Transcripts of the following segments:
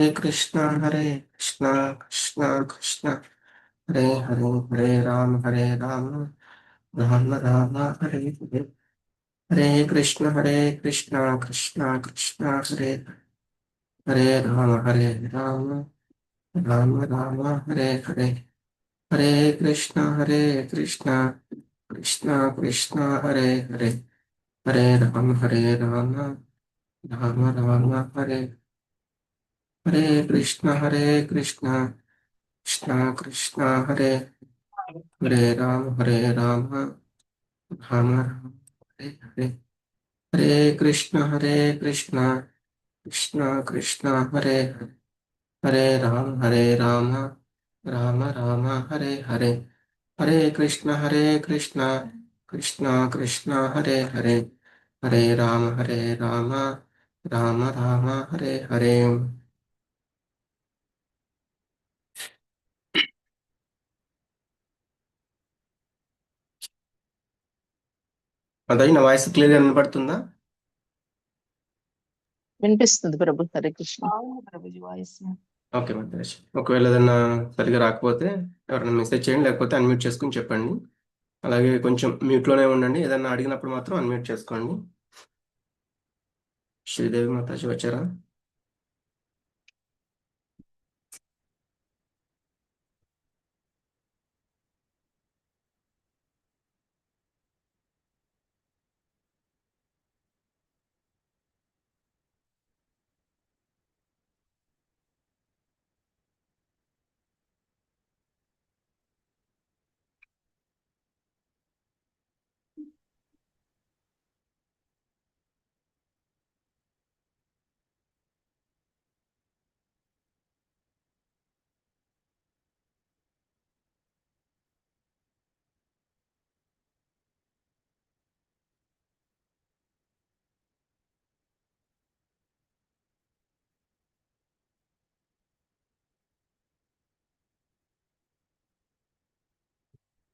हरे कृष्णा कृष्णा कृष्णा हरे हरे हरे राम राम राम हरे हरे हरे कृष्णा कृष्णा कृष्णा हरे राम राम राम हरे हरे हरे कृष्णा कृष्णा कृष्णा हरे राम राम राम हरे कृष्णा कृष्णा कृष्णा हरे राम राम राम हरे हरे कृष्णा कृष्णा कृष्णा हरे राम राम राम हरे कृष्णा कृष्णा कृष्णा हरे राम राम राम हरे అదై నా voice clear వినపడుతుందా? వినిపిస్తుంది ప్రభు. హరే కృష్ణ. ప్రభుజీ వాయిస్. ఓకే మధ్యరాజ్, ఒకవేళ ఏదైనా సరిగా రాకపోతే ఎవరైనా మెసేజ్ చేయండి, లేకపోతే అన్మ్యూట్ చేసుకుని చెప్పండి. అలాగే కొంచెం మ్యూట్లోనే ఉండండి, ఏదైనా అడిగినప్పుడు మాత్రం అన్మ్యూట్ చేసుకోండి. శ్రీదేవి మాతాజీ వచ్చారా?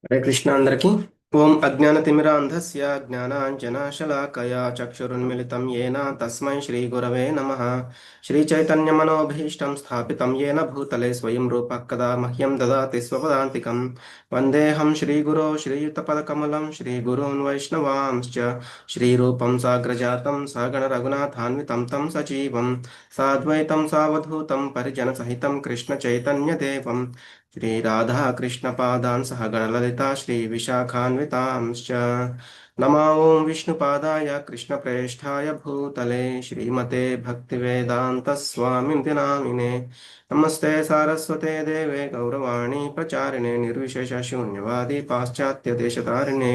హరే కృష్ణ అందరికీ. ఓం అజ్ఞానతిమిరాంధస్య జ్ఞానాంజనాశలాకయా చక్షురున్మిళితం యేన తస్మై శ్రీగురవే నమః. శ్రీచైతన్యమనోభీష్టం స్థాపితం యేన భూతలే స్వయం రూపः కదా మహ్యం దదాతి స్వపదాంతికం. వందేహం శ్రీగురో శ్రీయుతపదకమలం శ్రీగురూన్ వైష్ణవాంశ్చ శ్రీరూపం సాగ్రజాతం సగణ రఘునాథాన్వితం తం సజీవం సాద్వైతం సావధూతం పరిజనసహితం కృష్ణ చైతన్యదేవం श्री राधा कृष्ण पादान् सह गणललिता श्री विशाखान्वितांश्च नमो ओं विष्णुपादाय कृष्णप्रेष्ठाय भूतले श्रीमते भक्तिवेदान्त स्वामिनिति नामिने नमस्ते सारस्वते देवे गौरवाणी प्रचारिणे निर्विशेष शून्यवादी पाश्चात्य देशतारिणे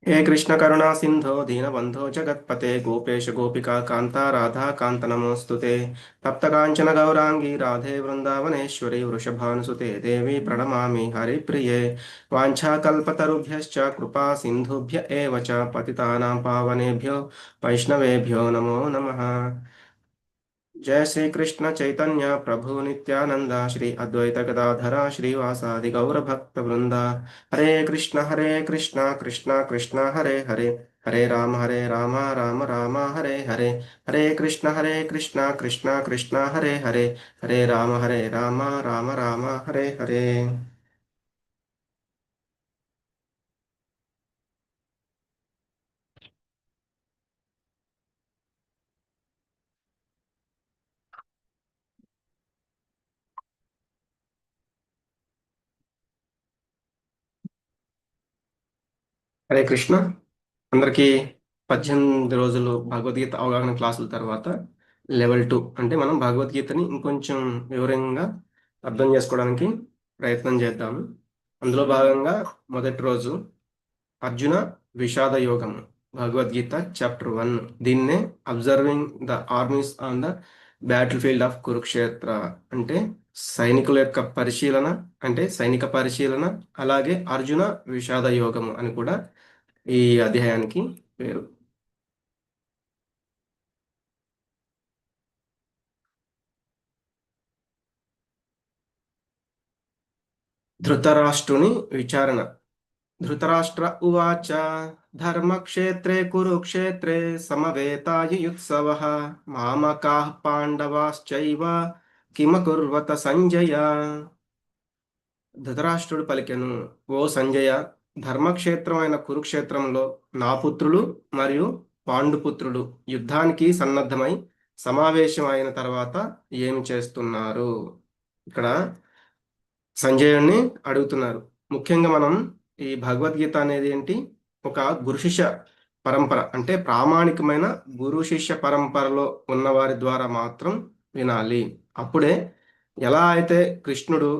हे कृष्ण करुणा सिंधो दीनबंधो जगत्पते गोपेश गोपिका कांता राधा कांत नमोस्तुते तप्त कांचन गौरांगी राधे वृंदावनेश्वरी वृषभानुसुते देवी प्रणमामि हरिप्रिये वाञ्छाकल्पतरुभ्यश्च कृपा सिन्धुभ्य एव च पतितानां पावनेभ्यो वैष्णवेभ्यो नमो नमः। जय श्री कृष्ण चैतन्य प्रभु नित्यानंद श्री अद्वैत गदाधर श्रीवासादि गौर भक्त वृंदा हरे कृष्ण कृष्ण कृष्ण हरे हरे राम राम राम हरे हरे कृष्ण कृष्ण कृष्ण हरे राम राम राम हरे। హరే కృష్ణ అందరికీ. 18 రోజులు భగవద్గీత అవగాహన క్లాసుల తర్వాత లెవెల్ 2 అంటే మనం భగవద్గీతని ఇంకొంచెం వివరంగా అర్థం చేసుకోవడానికి ప్రయత్నం చేద్దాము. అందులో భాగంగా మొదటి రోజు అర్జున విషాద యోగము, భగవద్గీత చాప్టర్ 1. దీన్నే observing the armies on the battle field of Kurukshetra అంటే సైనికుల యొక్క పరిశీలన, అంటే సైనిక పరిశీలన, అలాగే అర్జున విషాద యోగము అని కూడా ఈ అధ్యాయానికి పేరు. ధృతరాష్ట్రుని విచారణ, ధృతరాష్ట్ర ఉవాచ ధర్మక్షేత్రే కురుక్షేత్రే సమవేతాయుయుత్సవః మామకాః పాండవాశ్చైవ కిమకుర్వత సంజయ. ధృతరాష్ట్రుడు పలికెను, ఓ సంజయ, ధర్మక్షేత్రమైన కురుక్షేత్రంలో నా పుత్రులు మరియు పాండుపుత్రులు యుద్ధానికి సన్నద్ధమై సమావేశం అయిన తర్వాత ఏమి చేస్తున్నారు? ఇక్కడ సంజయుణ్ణి అడుగుతున్నారు. ముఖ్యంగా మనం ఈ భగవద్గీత అనేది ఏంటి, ఒక గురు శిష్య పరంపర, అంటే ప్రామాణికమైన గురు శిష్య పరంపరలో ఉన్న వారి ద్వారా మాత్రం వినాలి. అప్పుడే ఎలా అయితే కృష్ణుడు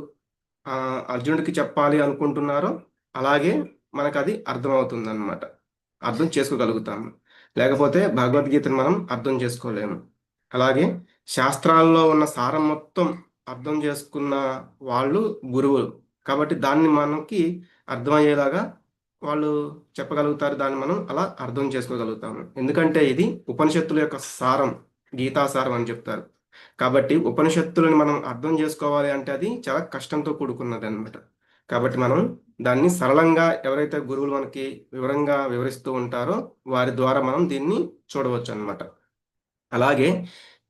అర్జునుడికి చెప్పాలి అనుకుంటున్నారో అలాగే మనకు అది అర్థమవుతుంది అనమాట, అర్థం చేసుకోగలుగుతాము. లేకపోతే భగవద్గీతను మనం అర్థం చేసుకోలేము. అలాగే శాస్త్రాల్లో ఉన్న సారం మొత్తం అర్థం చేసుకున్న వాళ్ళు గురువులు, కాబట్టి దాన్ని మనకి అర్థమయ్యేలాగా వాళ్ళు చెప్పగలుగుతారు, దాన్ని మనం అలా అర్థం చేసుకోగలుగుతాము. ఎందుకంటే ఇది ఉపనిషత్తుల యొక్క సారం, గీతాసారం అని చెప్తారు. కాబట్టి ఉపనిషత్తులను మనం అర్థం చేసుకోవాలి అంటే అది చాలా కష్టంతో కూడుకున్నది అనమాట. కాబట్టి మనం దాన్ని సరళంగా ఎవరైతే గురువులు మనకి వివరంగా వివరిస్తూ ఉంటారో వారి ద్వారా మనం దీన్ని చూడవచ్చు అన్నమాట. అలాగే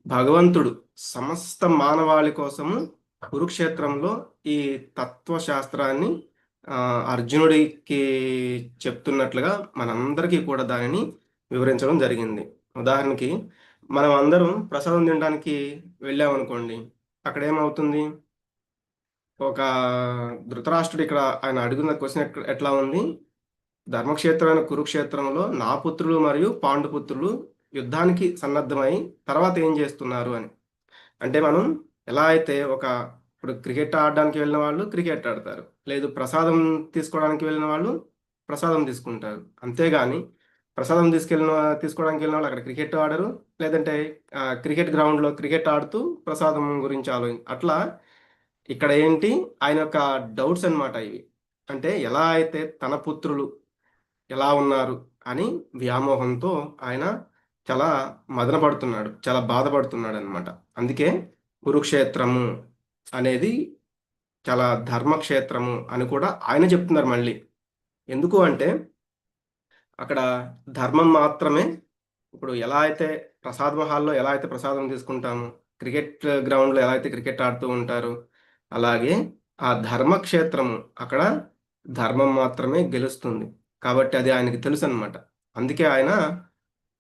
భగవంతుడు సమస్త మానవాళి కోసము కురుక్షేత్రంలో ఈ తత్వశాస్త్రాన్ని అర్జునుడికి చెప్తున్నట్లుగా మనందరికీ కూడా దానిని వివరించడం జరిగింది. ఉదాహరణకి మనం అందరం ప్రసాదం తినడానికి వెళ్ళామనుకోండి, అక్కడ ఏమవుతుంది, ఒక ధృతరాష్ట్రుడు ఇక్కడ ఆయన అడుగున్న క్వశ్చన్ ఎట్లా ఉంది, ధర్మక్షేత్రమైన కురుక్షేత్రంలో నా పుత్రులు మరియు పాండుపుత్రులు యుద్ధానికి సన్నద్ధమై తర్వాత ఏం చేస్తున్నారు అని. అంటే మనం ఎలా అయితే ఇప్పుడు క్రికెట్ ఆడడానికి వెళ్ళిన వాళ్ళు క్రికెట్ ఆడతారు, లేదు ప్రసాదం తీసుకోవడానికి వెళ్ళిన వాళ్ళు ప్రసాదం తీసుకుంటారు. అంతేగాని ప్రసాదం తీసుకోవడానికి వెళ్ళిన వాళ్ళు అక్కడ క్రికెట్ ఆడరు, లేదంటే క్రికెట్ గ్రౌండ్లో క్రికెట్ ఆడుతూ ప్రసాదం గురించి అట్లా ఇక్కడ ఏంటి ఆయన యొక్క డౌట్స్ అన్నమాట ఇవి. అంటే ఎలా అయితే తన పుత్రులు ఎలా ఉన్నారు అని వ్యామోహంతో ఆయన చాలా మదన పడుతున్నాడు, చాలా బాధపడుతున్నాడు అనమాట. అందుకే కురుక్షేత్రము అనేది చాలా ధర్మక్షేత్రము అని కూడా ఆయన చెప్తున్నారు మళ్ళీ. ఎందుకు అంటే అక్కడ ధర్మం మాత్రమే, ఇప్పుడు ఎలా అయితే ప్రసాద హాల్లో ఎలా అయితే ప్రసాదం తీసుకుంటాము, క్రికెట్ గ్రౌండ్లో ఎలా అయితే క్రికెట్ ఆడుతూ ఉంటారు, అలాగే ఆ ధర్మక్షేత్రము అక్కడ ధర్మం మాత్రమే గెలుస్తుంది. కాబట్టి అది ఆయనకి తెలుసు అనమాట. అందుకే ఆయన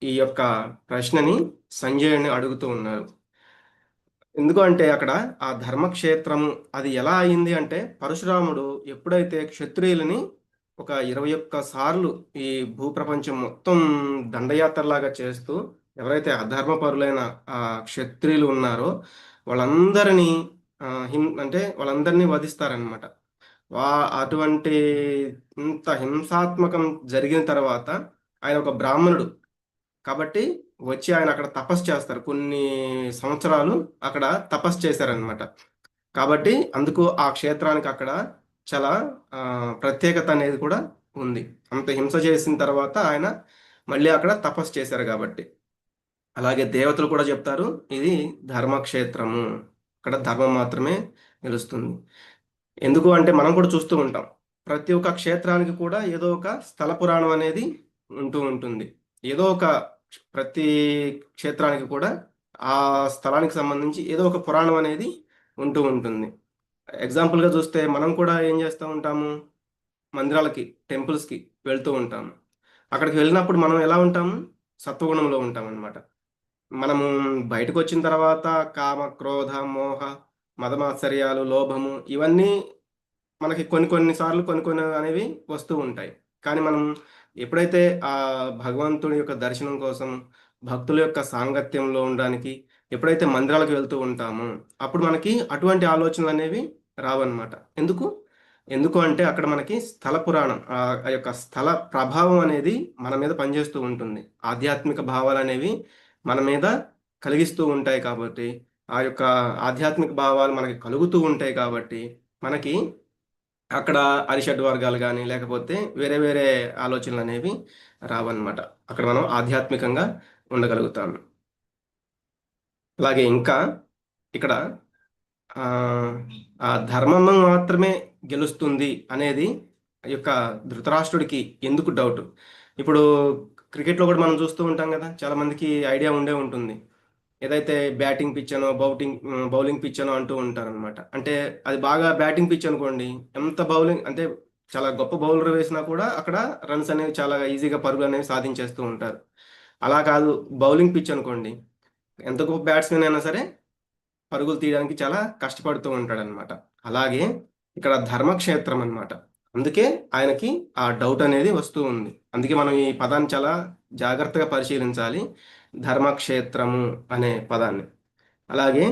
ఈ యొక్క ప్రశ్నని సంజయుని అడుగుతూ ఉన్నారు. ఎందుకు అంటే అక్కడ ఆ ధర్మక్షేత్రము అది ఎలా అయింది అంటే, పరశురాముడు ఎప్పుడైతే క్షత్రియులని ఒక 21 సార్లు ఈ భూప్రపంచం మొత్తం దండయాత్రలాగా చేస్తూ ఎవరైతే అధర్మపరులైన ఆ క్షత్రియులు ఉన్నారో వాళ్ళందరినీ అంటే వాళ్ళందరినీ వధిస్తారనమాట. వా అటువంటి ఇంత హింసాత్మకం జరిగిన తర్వాత ఆయన ఒక బ్రాహ్మణుడు కాబట్టి వచ్చి ఆయన అక్కడ తపస్సు చేస్తారు, కొన్ని సంవత్సరాలు అక్కడ తపస్సు చేశారనమాట. కాబట్టి అందుకు ఆ క్షేత్రానికి అక్కడ చాలా ప్రత్యేకత అనేది కూడా ఉంది. అంత హింస చేసిన తర్వాత ఆయన మళ్ళీ అక్కడ తపస్సు చేశారు కాబట్టి. అలాగే దేవతలు కూడా చెప్తారు, ఇది ధర్మక్షేత్రము, అక్కడ ధర్మం మాత్రమే నిలుస్తుంది. ఎందుకు అంటే మనం కూడా చూస్తూ ఉంటాం, ప్రతి ఒక్క క్షేత్రానికి కూడా ఏదో ఒక స్థల పురాణం అనేది ఉంటూ ఉంటుంది. ఏదో ఒక ప్రతి క్షేత్రానికి కూడా ఆ స్థలానికి సంబంధించి ఏదో ఒక పురాణం అనేది ఉంటూ ఉంటుంది. ఎగ్జాంపుల్గా చూస్తే మనం కూడా ఏం చేస్తూ ఉంటాము, మందిరాలకి టెంపుల్స్కి వెళ్తూ ఉంటాము. అక్కడికి వెళ్ళినప్పుడు మనం ఎలా ఉంటాము, సత్వగుణంలో ఉంటాం అన్నమాట. మనము బయటకు వచ్చిన తర్వాత కామ క్రోధ మోహ మదమాత్సర్యాలు లోభము ఇవన్నీ మనకి కొన్ని కొన్ని సార్లు కొన్ని కొన్ని అనేవి వస్తూ ఉంటాయి. కానీ మనం ఎప్పుడైతే ఆ భగవంతుడి యొక్క దర్శనం కోసం భక్తుల యొక్క సాంగత్యంలో ఉండడానికి ఎప్పుడైతే మందిరాలకు వెళ్తూ ఉంటామో అప్పుడు మనకి అటువంటి ఆలోచనలు అనేవి రావన్నమాట. ఎందుకు ఎందుకు అంటే అక్కడ మనకి స్థల పురాణం ఆ యొక్క స్థల ప్రభావం అనేది మన మీద పనిచేస్తూ ఉంటుంది. ఆధ్యాత్మిక భావాలు అనేవి మన మీద కలిగిస్తూ ఉంటాయి కాబట్టి, ఆ యొక్క ఆధ్యాత్మిక భావాలు మనకి కలుగుతూ ఉంటాయి కాబట్టి మనకి అక్కడ అరిషడ్ వర్గాలు కానీ లేకపోతే వేరే వేరే ఆలోచనలు అనేవి రావన్నమాట. అక్కడ మనం ఆధ్యాత్మికంగా ఉండగలుగుతాము. అలాగే ఇంకా ఇక్కడ ఆ ధర్మం మాత్రమే గెలుస్తుంది అనేది యొక్క ధృతరాష్ట్రుడికి ఎందుకు డౌట్? ఇప్పుడు క్రికెట్లో కూడా మనం చూస్తూ ఉంటాం కదా, చాలా మందికి ఐడియా ఉండే ఉంటుంది. ఏదైతే బ్యాటింగ్ పిచ్ అనో బౌలింగ్ పిచ్ అనో అంటూ ఉంటారనమాట. అంటే అది బాగా బ్యాటింగ్ పిచ్ అనుకోండి, ఎంత బౌలింగ్ అంటే చాలా గొప్ప బౌలర్ వేసినా కూడా అక్కడ రన్స్ అనేవి చాలా ఈజీగా పరుగులు అనేవి సాధించేస్తూ ఉంటారు. అలా కాదు, బౌలింగ్ పిచ్ అనుకోండి, ఎంత గొప్ప బ్యాట్స్మెన్ అయినా సరే పరుగులు తీయడానికి చాలా కష్టపడుతూ ఉంటాడనమాట. అలాగే ఇక్కడ ధర్మక్షేత్రం అన్నమాట. అందుకే ఆయనకి ఆ డౌట్ అనేది వస్తూ ఉంది. అందుకే మనం ఈ పదాన్ని చాలా జాగ్రత్తగా పరిశీలించాలి, ధర్మక్షేత్రము అనే పదాన్ని. అలాగే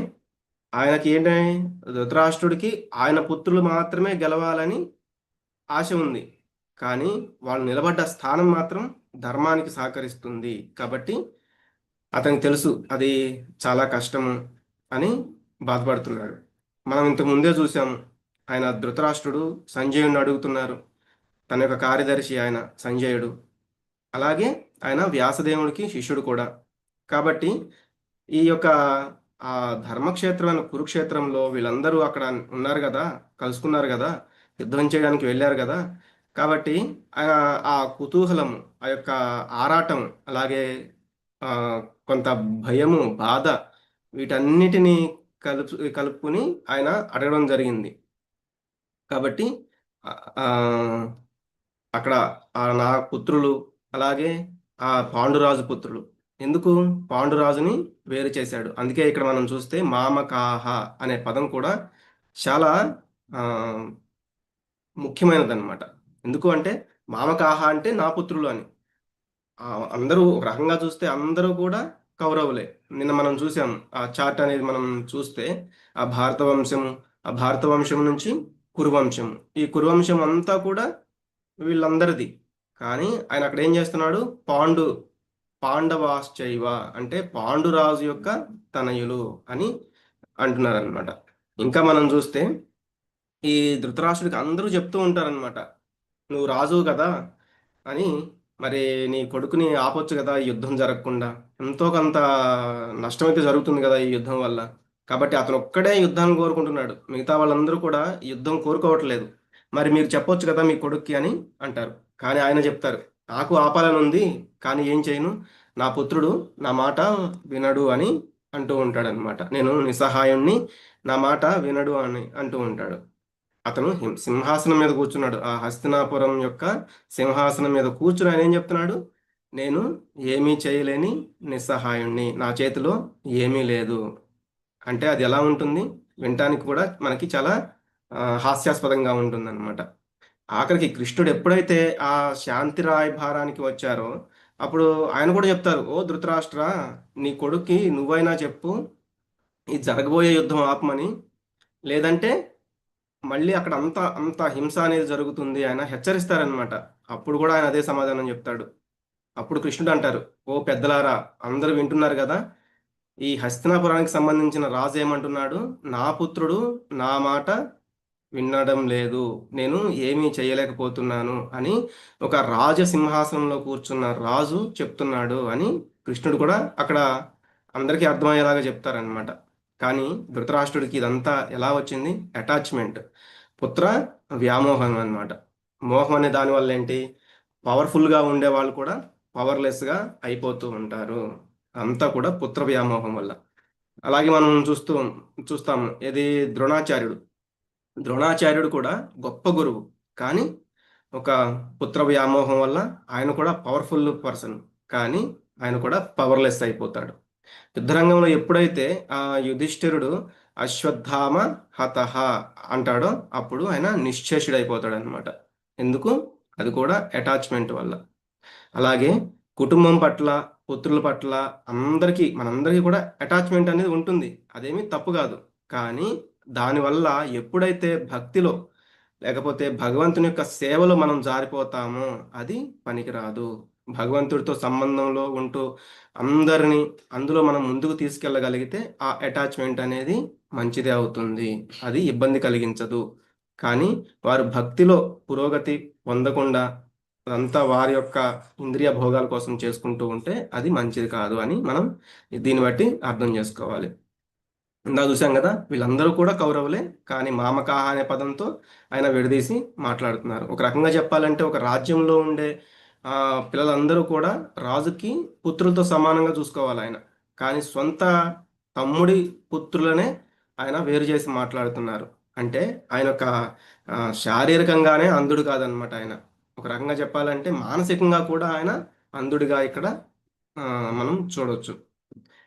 ఆయనకి ఏంటి, ధృతరాష్ట్రుడికి ఆయన పుత్రులు మాత్రమే గెలవాలని ఆశ ఉంది. కానీ వాళ్ళు నిలబడ్డ స్థానం మాత్రం ధర్మానికి సహకరిస్తుంది. కాబట్టి అతనికి తెలుసు అది చాలా కష్టము అని బాధపడుతున్నాడు. మనం ఇంతకు ముందే చూసాము, ఆయన ధృతరాష్ట్రుడు సంజయుడిని అడుగుతున్నారు. తన యొక్క కార్యదర్శి ఆయన సంజయుడు. అలాగే ఆయన వ్యాసదేవుడికి శిష్యుడు కూడా. కాబట్టి ఈ యొక్క ఆ ధర్మక్షేత్రమైన కురుక్షేత్రంలో వీళ్ళందరూ అక్కడ ఉన్నారు కదా, కలుసుకున్నారు కదా, యుద్ధం చేయడానికి వెళ్ళారు కదా. కాబట్టి ఆ ఆ కుతూహలం, ఆ యొక్క ఆరాటం, అలాగే ఆ, కొంత భయము, బాధ, వీటన్నిటినీ కలుపుకుని ఆయన అడగడం జరిగింది. కాబట్టి ఆ, ఆ, అక్కడ నా పుత్రులు, అలాగే ఆ పాండురాజు పుత్రులు, ఎందుకు పాండురాజుని వేరు చేశాడు? అందుకే ఇక్కడ మనం చూస్తే మామకాహ అనే పదం కూడా చాలా ఆ, ముఖ్యమైనదన్నమాట. ఎందుకు అంటే మామకాహ అంటే నా పుత్రులు అని. ఆ, అందరూ ఒక రకంగా చూస్తే అందరూ కూడా కౌరవులే. నిన్న మనం చూసాం ఆ చార్ట్ అనేది మనం చూస్తే, ఆ భారత వంశము, ఆ భారత వంశం నుంచి కురువంశం, ఈ కురువంశం అంతా కూడా వీళ్ళందరిది. కానీ ఆయన అక్కడ ఏం చేస్తున్నాడు, పాండవాశ్చైవ అంటే పాండురాజు యొక్క తనయులు అని అంటున్నారనమాట. ఇంకా మనం చూస్తే ఈ ధృతరాష్ట్రుడికి అందరూ చెప్తూ ఉంటారనమాట, నువ్వు రాజు కదా అని, మరి నీ కొడుకుని ఆపొచ్చు కదా ఈ యుద్ధం జరగకుండా, ఎంతో కొంత నష్టమైతే జరుగుతుంది కదా ఈ యుద్ధం వల్ల. కాబట్టి అతను ఒక్కడే యుద్ధాన్ని కోరుకుంటున్నాడు, మిగతా వాళ్ళందరూ కూడా ఈ యుద్ధం కోరుకోవట్లేదు. మరి మీరు చెప్పొచ్చు కదా మీ కొడుక్కి అని అంటారు. కానీ ఆయన చెప్తారు, నాకు ఆపాలని ఉంది, కానీ ఏం చేయను, నా పుత్రుడు నా మాట వినడు అని అంటూ ఉంటాడు అనమాట. నేను నిస్సహాయుణ్ణి, నా మాట వినడు అని అంటూ ఉంటాడు. అతను సింహాసనం మీద కూర్చున్నాడు, ఆ హస్తినాపురం యొక్క సింహాసనం మీద కూర్చుని ఆయన ఏం చెప్తున్నాడు, నేను ఏమీ చేయలేని నిస్సహాయుణ్ణి, నా చేతిలో ఏమీ లేదు. అంటే అది ఎలా ఉంటుంది, వినటానికి కూడా మనకి చాలా హాస్యాస్పదంగా ఉంటుందన్నమాట. ఆఖరికి కృష్ణుడు ఎప్పుడైతే ఆ శాంతి రాయభారానికి వచ్చారో, అప్పుడు ఆయన కూడా చెప్తారు, ఓ ధృతరాష్ట్ర, నీ కొడుక్కి నువ్వైనా చెప్పు ఈ జరగబోయే యుద్ధం ఆపమని, లేదంటే మళ్ళీ అక్కడ అంత అంత హింస అనేది జరుగుతుంది ఆయన హెచ్చరిస్తారనమాట. అప్పుడు కూడా ఆయన అదే సమాధానం చెప్తాడు. అప్పుడు కృష్ణుడు అంటారు, ఓ పెద్దలారా, అందరూ వింటున్నారు కదా, ఈ హస్తినాపురానికి సంబంధించిన రాజు ఏమంటున్నాడు, నా పుత్రుడు నా మాట వినడం లేదు, నేను ఏమీ చేయలేకపోతున్నాను అని ఒక రాజసింహాసనంలో కూర్చున్న రాజు చెప్తున్నాడు అని కృష్ణుడు కూడా అక్కడ అందరికీ అర్థమయ్యేలాగా చెప్తారనమాట. కానీ ధృతరాష్ట్రుడికి ఇదంతా ఎలా వచ్చింది, అటాచ్మెంట్, పుత్ర వ్యామోహం అన్నమాట. మోహం అనే దానివల్ల ఏంటి, పవర్ఫుల్గా ఉండే వాళ్ళు కూడా పవర్లెస్గా అయిపోతూ ఉంటారు. అంతా కూడా పుత్ర వ్యామోహం వల్ల. అలాగే మనం చూస్తాము, ఇది ద్రోణాచార్యుడు. ద్రోణాచార్యుడు కూడా గొప్ప గురువు, కానీ ఒక పుత్ర వ్యామోహం వల్ల ఆయన కూడా పవర్ఫుల్ పర్సన్, కానీ ఆయన కూడా పవర్లెస్ అయిపోతాడు. యుద్ధరంగంలో ఎప్పుడైతే ఆ యుధిష్ఠిరుడు అశ్వత్థామ హతహ అంటాడో అప్పుడు ఆయన నిశ్శేషుడైపోతాడు అనమాట. ఎందుకు, అది కూడా అటాచ్మెంట్ వల్ల. అలాగే కుటుంబం పట్ల, పుత్రుల పట్ల, మనందరికీ కూడా అటాచ్మెంట్ అనేది ఉంటుంది, అదేమీ తప్పు కాదు. కానీ దానివల్ల ఎప్పుడైతే భక్తిలో, లేకపోతే భగవంతుని యొక్క సేవలో మనం జారిపోతామో అది పనికిరాదు. భగవంతుడితో సంబంధంలో ఉంటూ అందరినీ అందులో మనం ముందుకు తీసుకెళ్ళగలిగితే ఆ అటాచ్మెంట్ అనేది మంచిదే అవుతుంది, అది ఇబ్బంది కలిగించదు. కానీ వారు భక్తిలో పురోగతి పొందకుండా అదంతా వారి యొక్క ఇంద్రియ భోగాల కోసం చేసుకుంటూ ఉంటే అది మంచిది కాదు అని మనం దీన్ని బట్టి అర్థం చేసుకోవాలి. ఇందా చూసాం కదా, వీళ్ళందరూ కూడా కౌరవులే, కానీ మామకాహ అనే పదంతో ఆయన విడదీసి మాట్లాడుతున్నారు. ఒక రకంగా చెప్పాలంటే ఒక రాజ్యంలో ఉండే ఆ, పిల్లలందరూ కూడా రాజుకి పుత్రులతో సమానంగా చూసుకోవాలి ఆయన, కానీ సొంత తమ్ముడి పుత్రులనే ఆయన వేరు చేసి మాట్లాడుతున్నారు. అంటే ఆయన ఒక శారీరకంగానే అంధుడు కాదనమాట ఆయన. ఒక రకంగా చెప్పాలంటే మానసికంగా కూడా ఆయన అంధుడిగా ఇక్కడ ఆ, మనం చూడవచ్చు.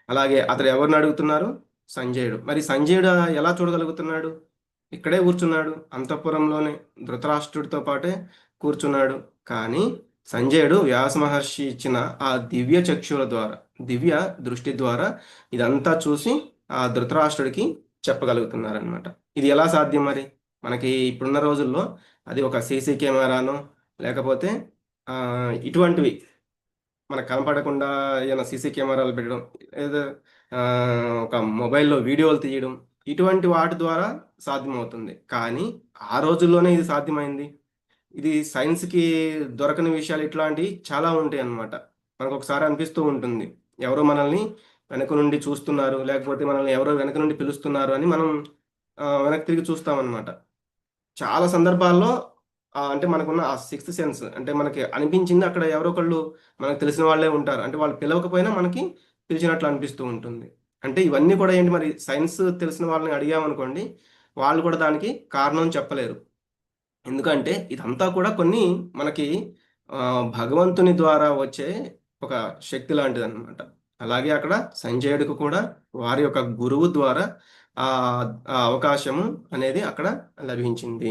అలాగే అతడు ఎవరిని అడుగుతున్నారు? సంజయుడు. మరి సంజయుడు ఎలా చూడగలుగుతున్నాడు? ఇక్కడే కూర్చున్నాడు అంతఃపురంలోనే, ధృతరాష్ట్రుడితో పాటే కూర్చున్నాడు. కానీ సంజయుడు వ్యాస మహర్షి ఇచ్చిన ఆ దివ్య చక్షుల ద్వారా, దివ్య దృష్టి ద్వారా ఇదంతా చూసి ఆ ధృతరాష్ట్రుడికి చెప్పగలుగుతున్నారనమాట. ఇది ఎలా సాధ్యం మరి? మనకి ఇప్పుడున్న రోజుల్లో అది ఒక సీసీ కెమెరానో లేకపోతే ఆ, ఇటువంటివి మనకు కనపడకుండా ఏదైనా సీసీ కెమెరాలు పెట్టడం, లేదా ఆ, ఒక మొబైల్లో వీడియోలు తీయడం, ఇటువంటి వాటి ద్వారా సాధ్యమవుతుంది. కానీ ఆ రోజుల్లోనే ఇది సాధ్యమైంది. ఇది సైన్స్కి దొరకని విషయాలు ఇట్లాంటివి చాలా ఉంటాయి అన్నమాట. మనకు ఒకసారి అనిపిస్తూ ఉంటుంది, ఎవరో మనల్ని వెనక నుండి చూస్తున్నారు, లేకపోతే మనల్ని ఎవరో వెనక నుండి పిలుస్తున్నారు అని మనం వెనక్కి తిరిగి చూస్తామన్నమాట. చాలా సందర్భాల్లో అంటే మనకున్న ఆ సిక్స్త్ సెన్స్, అంటే మనకి అనిపించింది అక్కడ ఎవరో ఒకళ్ళు మనకు తెలిసిన వాళ్ళే ఉంటారు. అంటే వాళ్ళు పిలవకపోయినా మనకి పిలిచినట్లు అనిపిస్తూ ఉంటుంది. అంటే ఇవన్నీ కూడా ఏంటి, మరి సైన్స్ తెలిసిన వాళ్ళని అడిగామనుకోండి, వాళ్ళు కూడా దానికి కారణం చెప్పలేరు. ఎందుకంటే ఇదంతా కూడా కొన్ని మనకి ఆ, భగవంతుని ద్వారా వచ్చే ఒక శక్తి లాంటిది అనమాట. అలాగే అక్కడ సంజయుడికి కూడా వారి యొక్క గురువు ద్వారా ఆ ఆ అవకాశము అనేది అక్కడ లభించింది.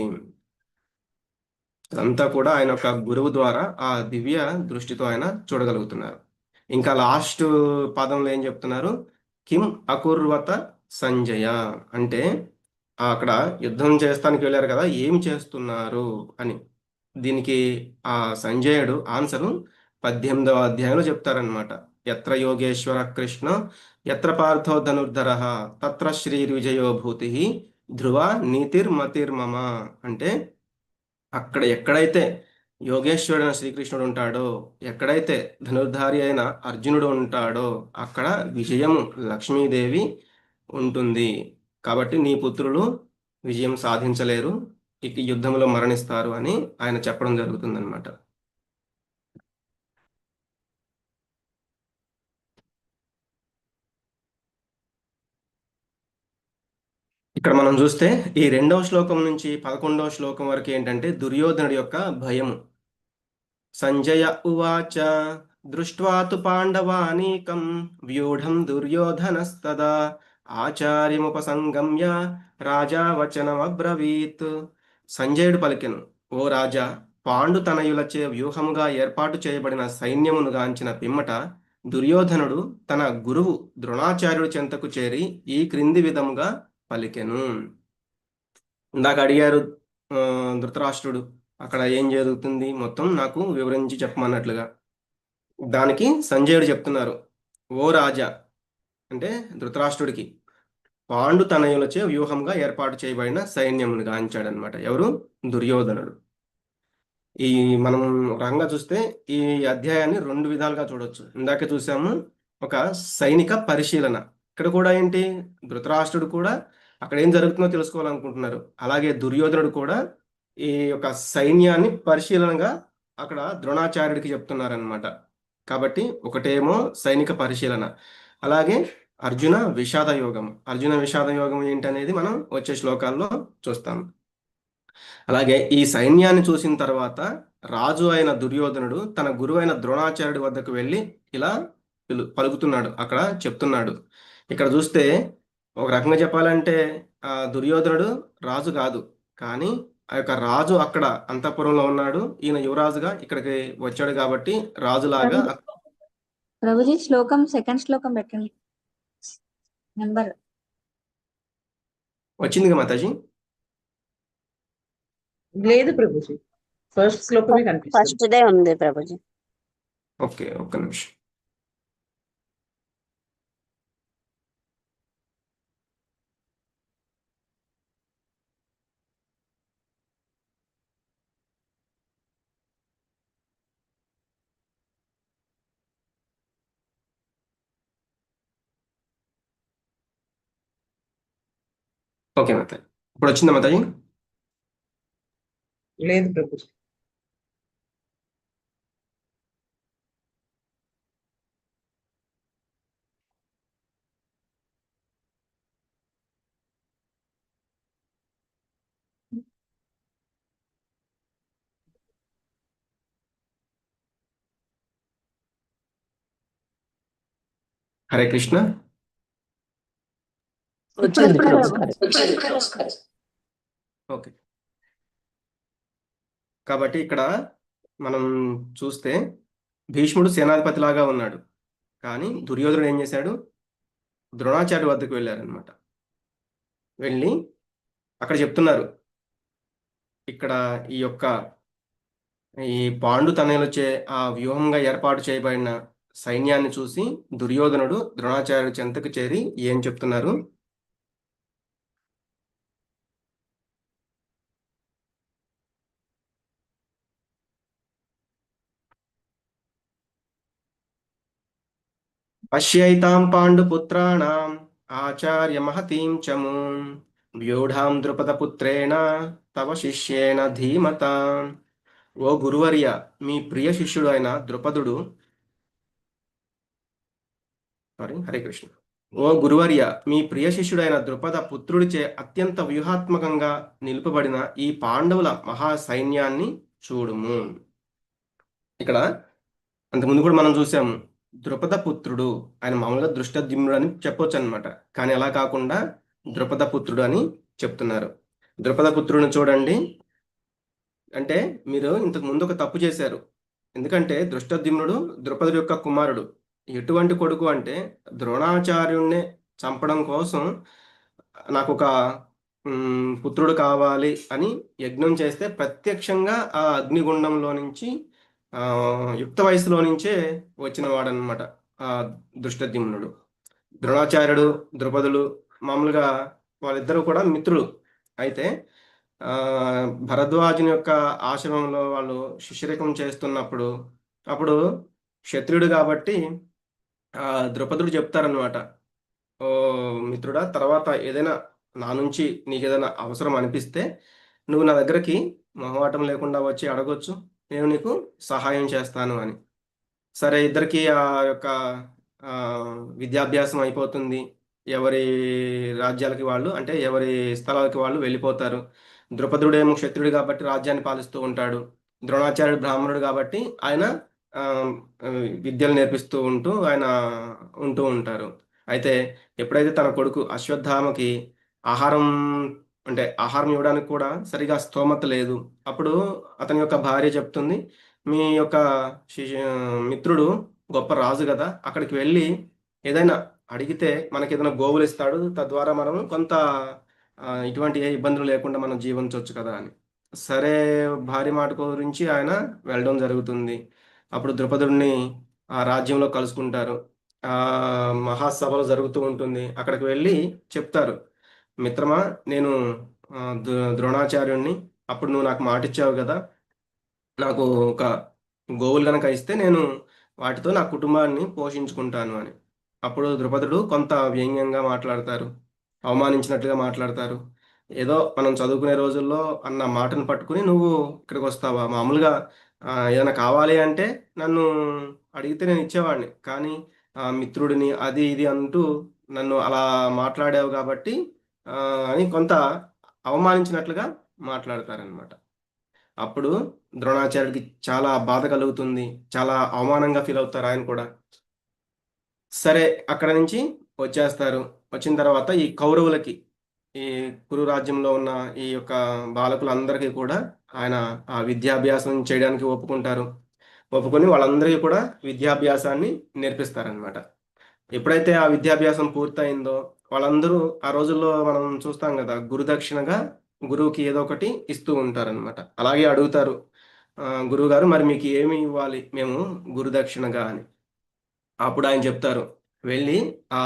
అదంతా కూడా ఆయన యొక్క గురువు ద్వారా ఆ దివ్య దృష్టితో ఆయన చూడగలుగుతున్నారు. ఇంకా లాస్ట్ పదంలో ఏం చెప్తున్నారు? కిం అకుర్వత సంజయ, అంటే అక్కడ యుద్ధం చేస్తానికి వెళ్ళారు కదా, ఏం చేస్తున్నారు అని. దీనికి ఆ సంజయుడు ఆన్సరు 18వ అధ్యాయంలో చెప్తారనమాట. ఎత్ర యోగేశ్వర కృష్ణ ఎత్ర పార్థో ధనుర్ధర తత్ర శ్రీర్విజయో భూతి ధ్రువ నీతిర్మతిర్మమ. అంటే అక్కడ ఎక్కడైతే యోగేశ్వరుడైన శ్రీకృష్ణుడు ఉంటాడో, ఎక్కడైతే ధనుర్ధారి అయిన అర్జునుడు ఉంటాడో, అక్కడ విజయము లక్ష్మీదేవి ఉంటుంది. కాబట్టి నీ పుత్రులు విజయం సాధించలేరు, ఇక యుద్ధంలో మరణిస్తారు అని ఆయన చెప్పడం జరుగుతుందన్నమాట. ఇక్కడ మనం చూస్తే ఈ 2వ శ్లోకం నుంచి 11వ శ్లోకం వరకు ఏంటంటే దుర్యోధనుడి యొక్క భయము. సంజయ ఉవాచ దృష్ట్వా తు పాండవానీకం వ్యూఢం దుర్యోధనస్తదా ఆచార్యముపసంగమ్య రాజా వచనమబ్రవీత్. సంజయుడు పలికెను, ఓ రాజా, పాండు తనయులచే వ్యూహముగా ఏర్పాటు చేయబడిన సైన్యమును గాంచిన పిమ్మట దుర్యోధనుడు తన గురువు ద్రోణాచార్యుడి చెంతకు చేరి ఈ క్రింది విధముగా పలికెను. ఇందాక అడిగారు ఆ, ధృతరాష్ట్రుడు, అక్కడ ఏం జరుగుతుంది మొత్తం నాకు వివరించి చెప్పమన్నట్లుగా. దానికి సంజయుడు చెప్తున్నారు, ఓ రాజా, అంటే ధృతరాష్ట్రుడికి పాండు తనయులచే వ్యూహంగా ఏర్పాటు చేయబడిన సైన్యమును గాంచాడనమాట. ఎవరు? దుర్యోధనుడు. ఈ మనం రంగా చూస్తే ఈ అధ్యాయాన్ని రెండు విధాలుగా చూడొచ్చు. ఇందాక చూసాము ఒక సైనిక పరిశీలన. ఇక్కడ కూడా ఏంటి, ధృతరాష్ట్రుడు కూడా అక్కడ ఏం జరుగుతుందో తెలుసుకోవాలనుకుంటున్నారు. అలాగే దుర్యోధనుడు కూడా ఈ యొక్క సైన్యాన్ని పరిశీలనగా అక్కడ ద్రోణాచార్యుడికి చెప్తున్నారనమాట. కాబట్టి ఒకటేమో సైనిక పరిశీలన, అలాగే అర్జున విషాద యోగం. అర్జున విషాద యోగం ఏంటనేది మనం వచ్చే శ్లోకాల్లో చూస్తాం. అలాగే ఈ సైన్యాన్ని చూసిన తర్వాత రాజు అయిన దుర్యోధనుడు తన గురువైన ద్రోణాచార్యుడి వద్దకు వెళ్ళి ఇలా పలుకుతున్నాడు, అక్కడ చెప్తున్నాడు. ఇక్కడ చూస్తే ఒక రకంగా చెప్పాలంటే ఆ దుర్యోధనుడు రాజు కాదు, కానీ ఆ యొక్క రాజు అక్కడ అంతఃపురంలో ఉన్నాడు, ఈయన యువరాజుగా ఇక్కడికి వచ్చాడు కాబట్టి రాజులాగా ప్రభుజీ ప్రభుజీ శ్లోకం సెకండ్ శ్లోకం పెట్టండి నెంబర్. వచ్చిందిగా మాతాజీ. లేదు ప్రభుజీ, ఫస్ట్ శ్లోకమే కనిపిస్తుంది. ఫస్ట్ దే ఉంది ప్రభుజీ. ఓకే, ఒక్క నిమిషం. ఓకే మాతాజీ, ఇప్పుడు వచ్చిందా మాతాజీ? లేదు ప్రభుజీ. హరే కృష్ణ. వచ్చింది ప్రభు. ఓకే, కాబట్టి ఇక్కడ మనం చూస్తే భీష్ముడు సేనాధిపతిలాగా ఉన్నాడు, కానీ దుర్యోధనుడు ఏం చేశాడు? ద్రోణాచార్య వద్దకు వెళ్ళారనమాట. వెళ్ళి అక్కడ చెప్తున్నారు, ఇక్కడ ఈ యొక్క ఈ పాండు తనయులచే ఆ వ్యూహంగా ఏర్పాటు చేయబడిన సైన్యాన్ని చూసి దుర్యోధనుడు ద్రోణాచార్యుడి చెంతకు చేరి ఏం చెప్తున్నారు? పశ్యైతాం పాండుపుత్రాణం ఆచార్య మహతీం చమూం వ్యూఢాం ద్రుపదపుత్రేణ తవ శిష్యేణ ధీమత. ఓ గురువర్య, మీ ప్రియ శిష్యుడు అయిన ద్రుపదుడు, హరే కృష్ణ. ఓ గురువర్య, మీ ప్రియ శిష్యుడైన ద్రుపద పుత్రుడిచే అత్యంత వ్యూహాత్మకంగా నిలుపబడిన ఈ పాండవుల మహా సైన్యాన్ని చూడుము. ఇక్కడ అంతకుముందు కూడా మనం చూసాము, ద్రుపద పుత్రుడు, ఆయన మామూలుగా దృష్టద్యుమ్నుడు అని చెప్పొచ్చు అనమాట. కానీ అలా కాకుండా ద్రుపద పుత్రుడు అని చెప్తున్నారు. ద్రుపద పుత్రుడిని చూడండి అంటే మీరు ఇంతకు ముందు ఒక తప్పు చేశారు. ఎందుకంటే దృష్టద్యుమ్నుడు ద్రుపదుడి యొక్క కుమారుడు. ఎటువంటి కొడుకు అంటే ద్రోణాచార్యుణ్ణి చంపడం కోసం నాకు ఒక పుత్రుడు కావాలి అని యజ్ఞం చేస్తే ప్రత్యక్షంగా ఆ అగ్నిగుండంలో నుంచి యుక్త వయసులో నుంచే వచ్చిన వాడనమాట ఆ దృష్టద్యుమ్నుడు. ద్రోణాచార్యుడు, ద్రుపదులు మామూలుగా వాళ్ళిద్దరూ కూడా మిత్రులు. అయితే భరద్వాజుని యొక్క ఆశ్రమంలో వాళ్ళు శిష్యరికం చేస్తున్నప్పుడు అప్పుడు క్షత్రియుడు కాబట్టి ద్రుపదుడు చెప్తారనమాట, ఓ మిత్రుడా, తర్వాత ఏదైనా నా నుంచి నీకు ఏదైనా అవసరం అనిపిస్తే నువ్వు నా దగ్గరికి మొహమాటం లేకుండా వచ్చి అడగొచ్చు, నేను నీకు సహాయం చేస్తాను అని. సరే, ఇద్దరికి ఆ యొక్క విద్యాభ్యాసం అయిపోతుంది. ఎవరి రాజ్యాలకి వాళ్ళు, అంటే ఎవరి స్థలాలకి వాళ్ళు వెళ్ళిపోతారు. ద్రుపదుడేమో క్షత్రుడు కాబట్టి రాజ్యాన్ని పాలిస్తూ ఉంటాడు. ద్రోణాచార్యుడు బ్రాహ్మణుడు కాబట్టి ఆయన విద్యలు నేర్పిస్తూ ఆయన ఉంటూ ఉంటారు. అయితే ఎప్పుడైతే తన కొడుకు అశ్వత్థామకి ఆహారం, అంటే ఆహారం ఇవ్వడానికి కూడా సరిగా స్తోమత లేదు, అప్పుడు అతని యొక్క భార్య చెప్తుంది, మీ యొక్క మిత్రుడు గొప్ప రాజు కదా, అక్కడికి వెళ్ళి ఏదైనా అడిగితే మనకి ఏదైనా గోవులు ఇస్తాడు, తద్వారా మనం కొంత ఇటువంటి ఏ ఇబ్బందులు లేకుండా మనం జీవించవచ్చు కదా అని. సరే, భార్య మాట గురించి ఆయన వెళ్ళడం జరుగుతుంది. అప్పుడు ద్రుపదుడిని ఆ రాజ్యంలో కలుసుకుంటారు. ఆ మహాసభలు జరుగుతూ ఉంటుంది. అక్కడికి వెళ్ళి చెప్తారు, మిత్రమా, నేను ద్రోణాచార్యుణ్ణి, అప్పుడు నువ్వు నాకు మాట ఇచ్చావు కదా, నాకు ఒక గోవులు కనుక ఇస్తే నేను వాటితో నా కుటుంబాన్ని పోషించుకుంటాను అని. అప్పుడు ద్రుపదుడు కొంత వ్యంగ్యంగా మాట్లాడతారు, అవమానించినట్లుగా మాట్లాడతారు. ఏదో మనం చదువుకునే రోజుల్లో అన్న మాటను పట్టుకుని నువ్వు ఇక్కడికి వస్తావా? మామూలుగా ఏదైనా కావాలి అంటే నన్ను అడిగితే నేను ఇచ్చేవాడిని, కానీ మిత్రుడిని అది ఇది అంటూ నన్ను అలా మాట్లాడావు కాబట్టి అని కొంత అవమానించినట్లుగా మాట్లాడతారనమాట. అప్పుడు ద్రోణాచార్యుడికి చాలా బాధ కలుగుతుంది, చాలా అవమానంగా ఫీల్ అవుతారు ఆయన కూడా. సరే, అక్కడ నుంచి వచ్చేస్తారు. వచ్చిన తర్వాత ఈ కౌరవులకి, ఈ కురు రాజ్యంలో ఉన్న ఈ యొక్క బాలకులందరికీ కూడా ఆయన ఆ విద్యాభ్యాసం చేయడానికి ఒప్పుకుంటారు. ఒప్పుకొని వాళ్ళందరికీ కూడా విద్యాభ్యాసాన్ని నేర్పిస్తారనమాట. ఎప్పుడైతే ఆ విద్యాభ్యాసం పూర్తయిందో వాళ్ళందరూ, ఆ రోజుల్లో మనం చూస్తాం కదా, గురుదక్షిణగా గురువుకి ఏదో ఒకటి ఇస్తూ ఉంటారనమాట. అలాగే అడుగుతారు, గురువు గారు మరి మీకు ఏమి ఇవ్వాలి మేము గురుదక్షిణగా అని. అప్పుడు ఆయన చెప్తారు, వెళ్ళి ఆ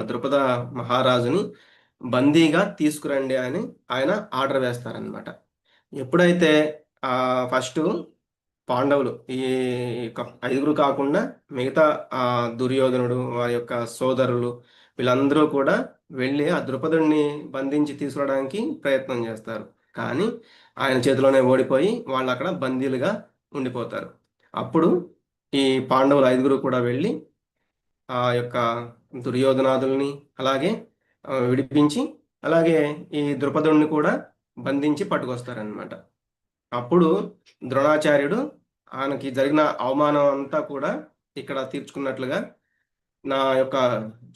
ద్రుపద మహారాజుని బందీగా తీసుకురండి అని ఆయన ఆర్డర్ వేస్తారనమాట. ఎప్పుడైతే ఫస్ట్ పాండవులు ఈ ఐదుగురు కాకుండా మిగతా దుర్యోధనుడు, వారి యొక్క సోదరులు, వీళ్ళందరూ కూడా వెళ్ళి ఆ ద్రుపదుడిని బంధించి తీసుకురావడానికి ప్రయత్నం చేస్తారు. కానీ ఆయన చేతిలోనే ఓడిపోయి వాళ్ళు అక్కడ బందీలుగా ఉండిపోతారు. అప్పుడు ఈ పాండవులు 5గురు కూడా వెళ్ళి ఆ యొక్క దుర్యోధనాదుల్ని అలాగే విడిపించి అలాగే ఈ ద్రుపదుడిని కూడా బంధించి పట్టుకొస్తారనమాట. అప్పుడు ద్రోణాచార్యుడు ఆయనకి జరిగిన అవమానం అంతా కూడా ఇక్కడ తీర్చుకున్నట్లుగా, నా యొక్క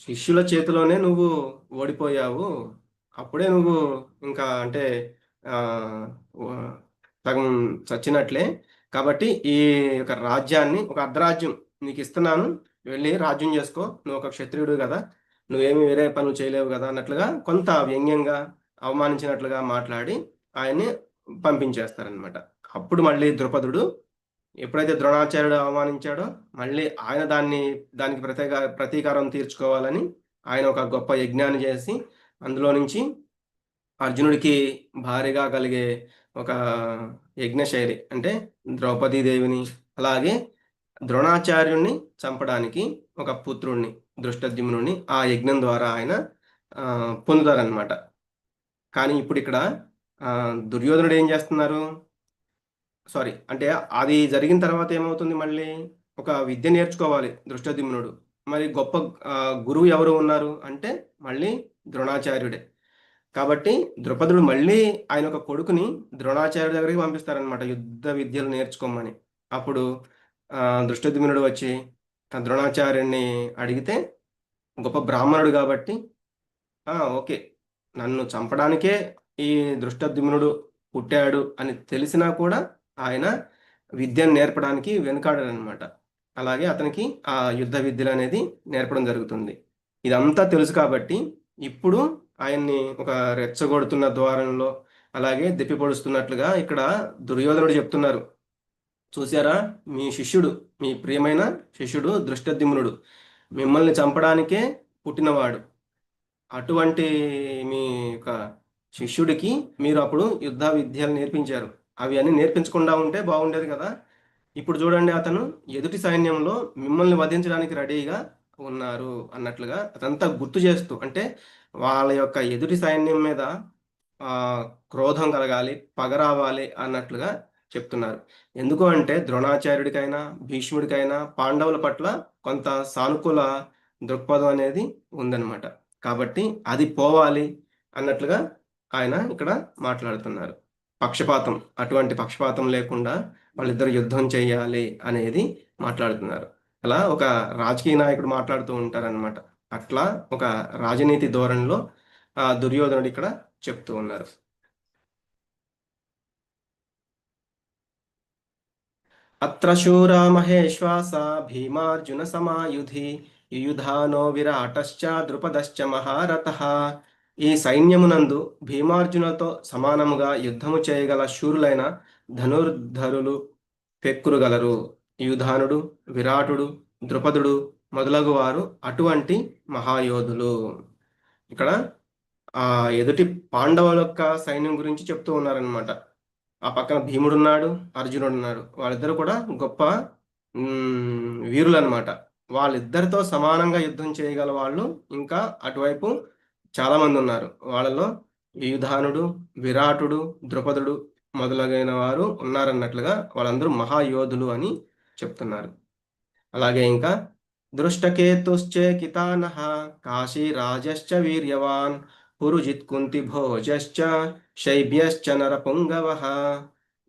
శిష్యుల చేతిలోనే నువ్వు ఓడిపోయావు, అప్పుడే నువ్వు ఇంకా అంటే ఆ, వ- సగం చచ్చినట్లే. కాబట్టి ఈ యొక్క రాజ్యాన్ని ఒక అర్ధరాజ్యం నీకు ఇస్తున్నాను, వెళ్ళి రాజ్యం చేసుకో, నువ్వు ఒక క్షత్రియుడు కదా, నువ్వేమి వేరే పనులు చేయలేవు కదా అన్నట్లుగా కొంత వ్యంగ్యంగా అవమానించినట్లుగా మాట్లాడి ఆయన్ని పంపించేస్తారనమాట. అప్పుడు మళ్ళీ ద్రుపదుడు ఎప్పుడైతే ద్రోణాచార్యుడు అవమానించాడో మళ్ళీ ఆయన దానికి ప్రతీకారం తీర్చుకోవాలని ఆయన ఒక గొప్ప యజ్ఞాన్ని చేసి అందులో నుంచి అర్జునుడికి భారీగా కలిగే ఒక యజ్ఞశైలి అంటే ద్రౌపదీదేవిని అలాగే ద్రోణాచార్యుణ్ణి చంపడానికి ఒక పుత్రుణ్ణి దృష్టద్యుమ్నుడిని ఆ యజ్ఞం ద్వారా ఆయన పొందుతారనమాట. కానీ ఇప్పుడు ఇక్కడ దుర్యోధనుడు ఏం చేస్తున్నారు, సారీ అంటే అది జరిగిన తర్వాత ఏమవుతుంది, మళ్ళీ ఒక విద్య నేర్చుకోవాలి దృష్టద్యుమ్నుడు. మరి గొప్ప గురువు ఎవరు ఉన్నారు అంటే మళ్ళీ ద్రోణాచార్యుడే. కాబట్టి ద్రుపదుడు మళ్ళీ ఆయన ఒక కొడుకుని ద్రోణాచార్యుడి దగ్గరికి పంపిస్తారనమాట యుద్ధ విద్యలు నేర్చుకోమని. అప్పుడు దృష్టద్యుమ్నుడు వచ్చి ద్రోణాచార్యుడిని అడిగితే గొప్ప బ్రాహ్మణుడు కాబట్టి ఓకే, నన్ను చంపడానికే ఈ దృష్టద్యుమ్నుడు పుట్టాడు అని తెలిసినా కూడా ఆయన విద్యను నేర్పడానికి వెనుకాడాడనమాట. అలాగే అతనికి ఆ యుద్ధ విద్యలు అనేది నేర్పడం జరుగుతుంది. ఇదంతా తెలుసు కాబట్టి ఇప్పుడు ఆయన్ని ఒక రెచ్చగొడుతున్న ద్వారంలో అలాగే దెప్పిపొడుస్తున్నట్లుగా ఇక్కడ దుర్యోధనుడు చెప్తున్నారు, చూసారా, మీ శిష్యుడు, మీ ప్రియమైన శిష్యుడు దృష్టద్యుమ్నుడు మిమ్మల్ని చంపడానికే పుట్టినవాడు. అటువంటి మీ యొక్క శిష్యుడికి మీరు అప్పుడు యుద్ధ విద్యలు నేర్పించారు, అవి అన్ని నేర్పించకుండా ఉంటే బాగుండేది కదా. ఇప్పుడు చూడండి, అతను ఎదుటి సైన్యంలో మిమ్మల్ని వధించడానికి రెడీగా ఉన్నారు అన్నట్లుగా అదంతా గుర్తు చేస్తూ, అంటే వాళ్ళ యొక్క ఎదుటి సైన్యం మీద క్రోధం కలగాలి, పగ రావాలి అన్నట్లుగా చెప్తున్నారు. ఎందుకు అంటే ద్రోణాచార్యుడికైనా భీష్ముడికైనా పాండవుల పట్ల కొంత సానుకూల దృక్పథం అనేది ఉందన్నమాట. కాబట్టి అది పోవాలి అన్నట్లుగా ఆయన ఇక్కడ మాట్లాడుతున్నారు. పక్షపాతం, అటువంటి పక్షపాతం లేకుండా వాళ్ళిద్దరు యుద్ధం చేయాలి అనేది మాట్లాడుతున్నారు. అలా ఒక రాజకీయ నాయకుడు మాట్లాడుతూ ఉంటారనమాట. అట్లా ఒక రాజనీతి ధోరణిలో దుర్యోధనుడు ఇక్కడ చెప్తూ ఉన్నారు. అత్ర శూరా మహేశ్వాస భీమార్జున సమాయుధి యుయుధానో విరాటశ్చ ద్రుపదశ్చ మహారథః. ఈ సైన్యమునందు భీమార్జునతో సమానముగా యుద్ధము చేయగల శూరులైన ధనుర్ధరులు పెక్కురుగలరు. యుధానుడు, విరాటుడు, ద్రుపదుడు మొదలగు వారు అటువంటి మహాయోధులు. ఇక్కడ ఆ ఎదుటి పాండవుల యొక్క సైన్యం గురించి చెప్తూ ఉన్నారనమాట. ఆ పక్కన భీముడు ఉన్నాడు, అర్జునుడు ఉన్నాడు, వాళ్ళిద్దరు కూడా గొప్ప వీరులు అనమాట. వాళ్ళిద్దరితో సమానంగా యుద్ధం చేయగల వాళ్ళు ఇంకా అటువైపు చాలా మంది ఉన్నారు. వాళ్ళలో యుధానుడు, విరాటుడు, ద్రుపదుడు మొదలైన వారు ఉన్నారన్నట్లుగా వాళ్ళందరూ మహాయోధులు అని చెప్తున్నారు. అలాగే ఇంకా దృష్టకేతుశ్చేకితానః కాశీరాజశ్చ వీర్యవాన్ పురుజిత్ కుంతి భోజశ్చ శైబ్యశ్చ నరపుంగవః.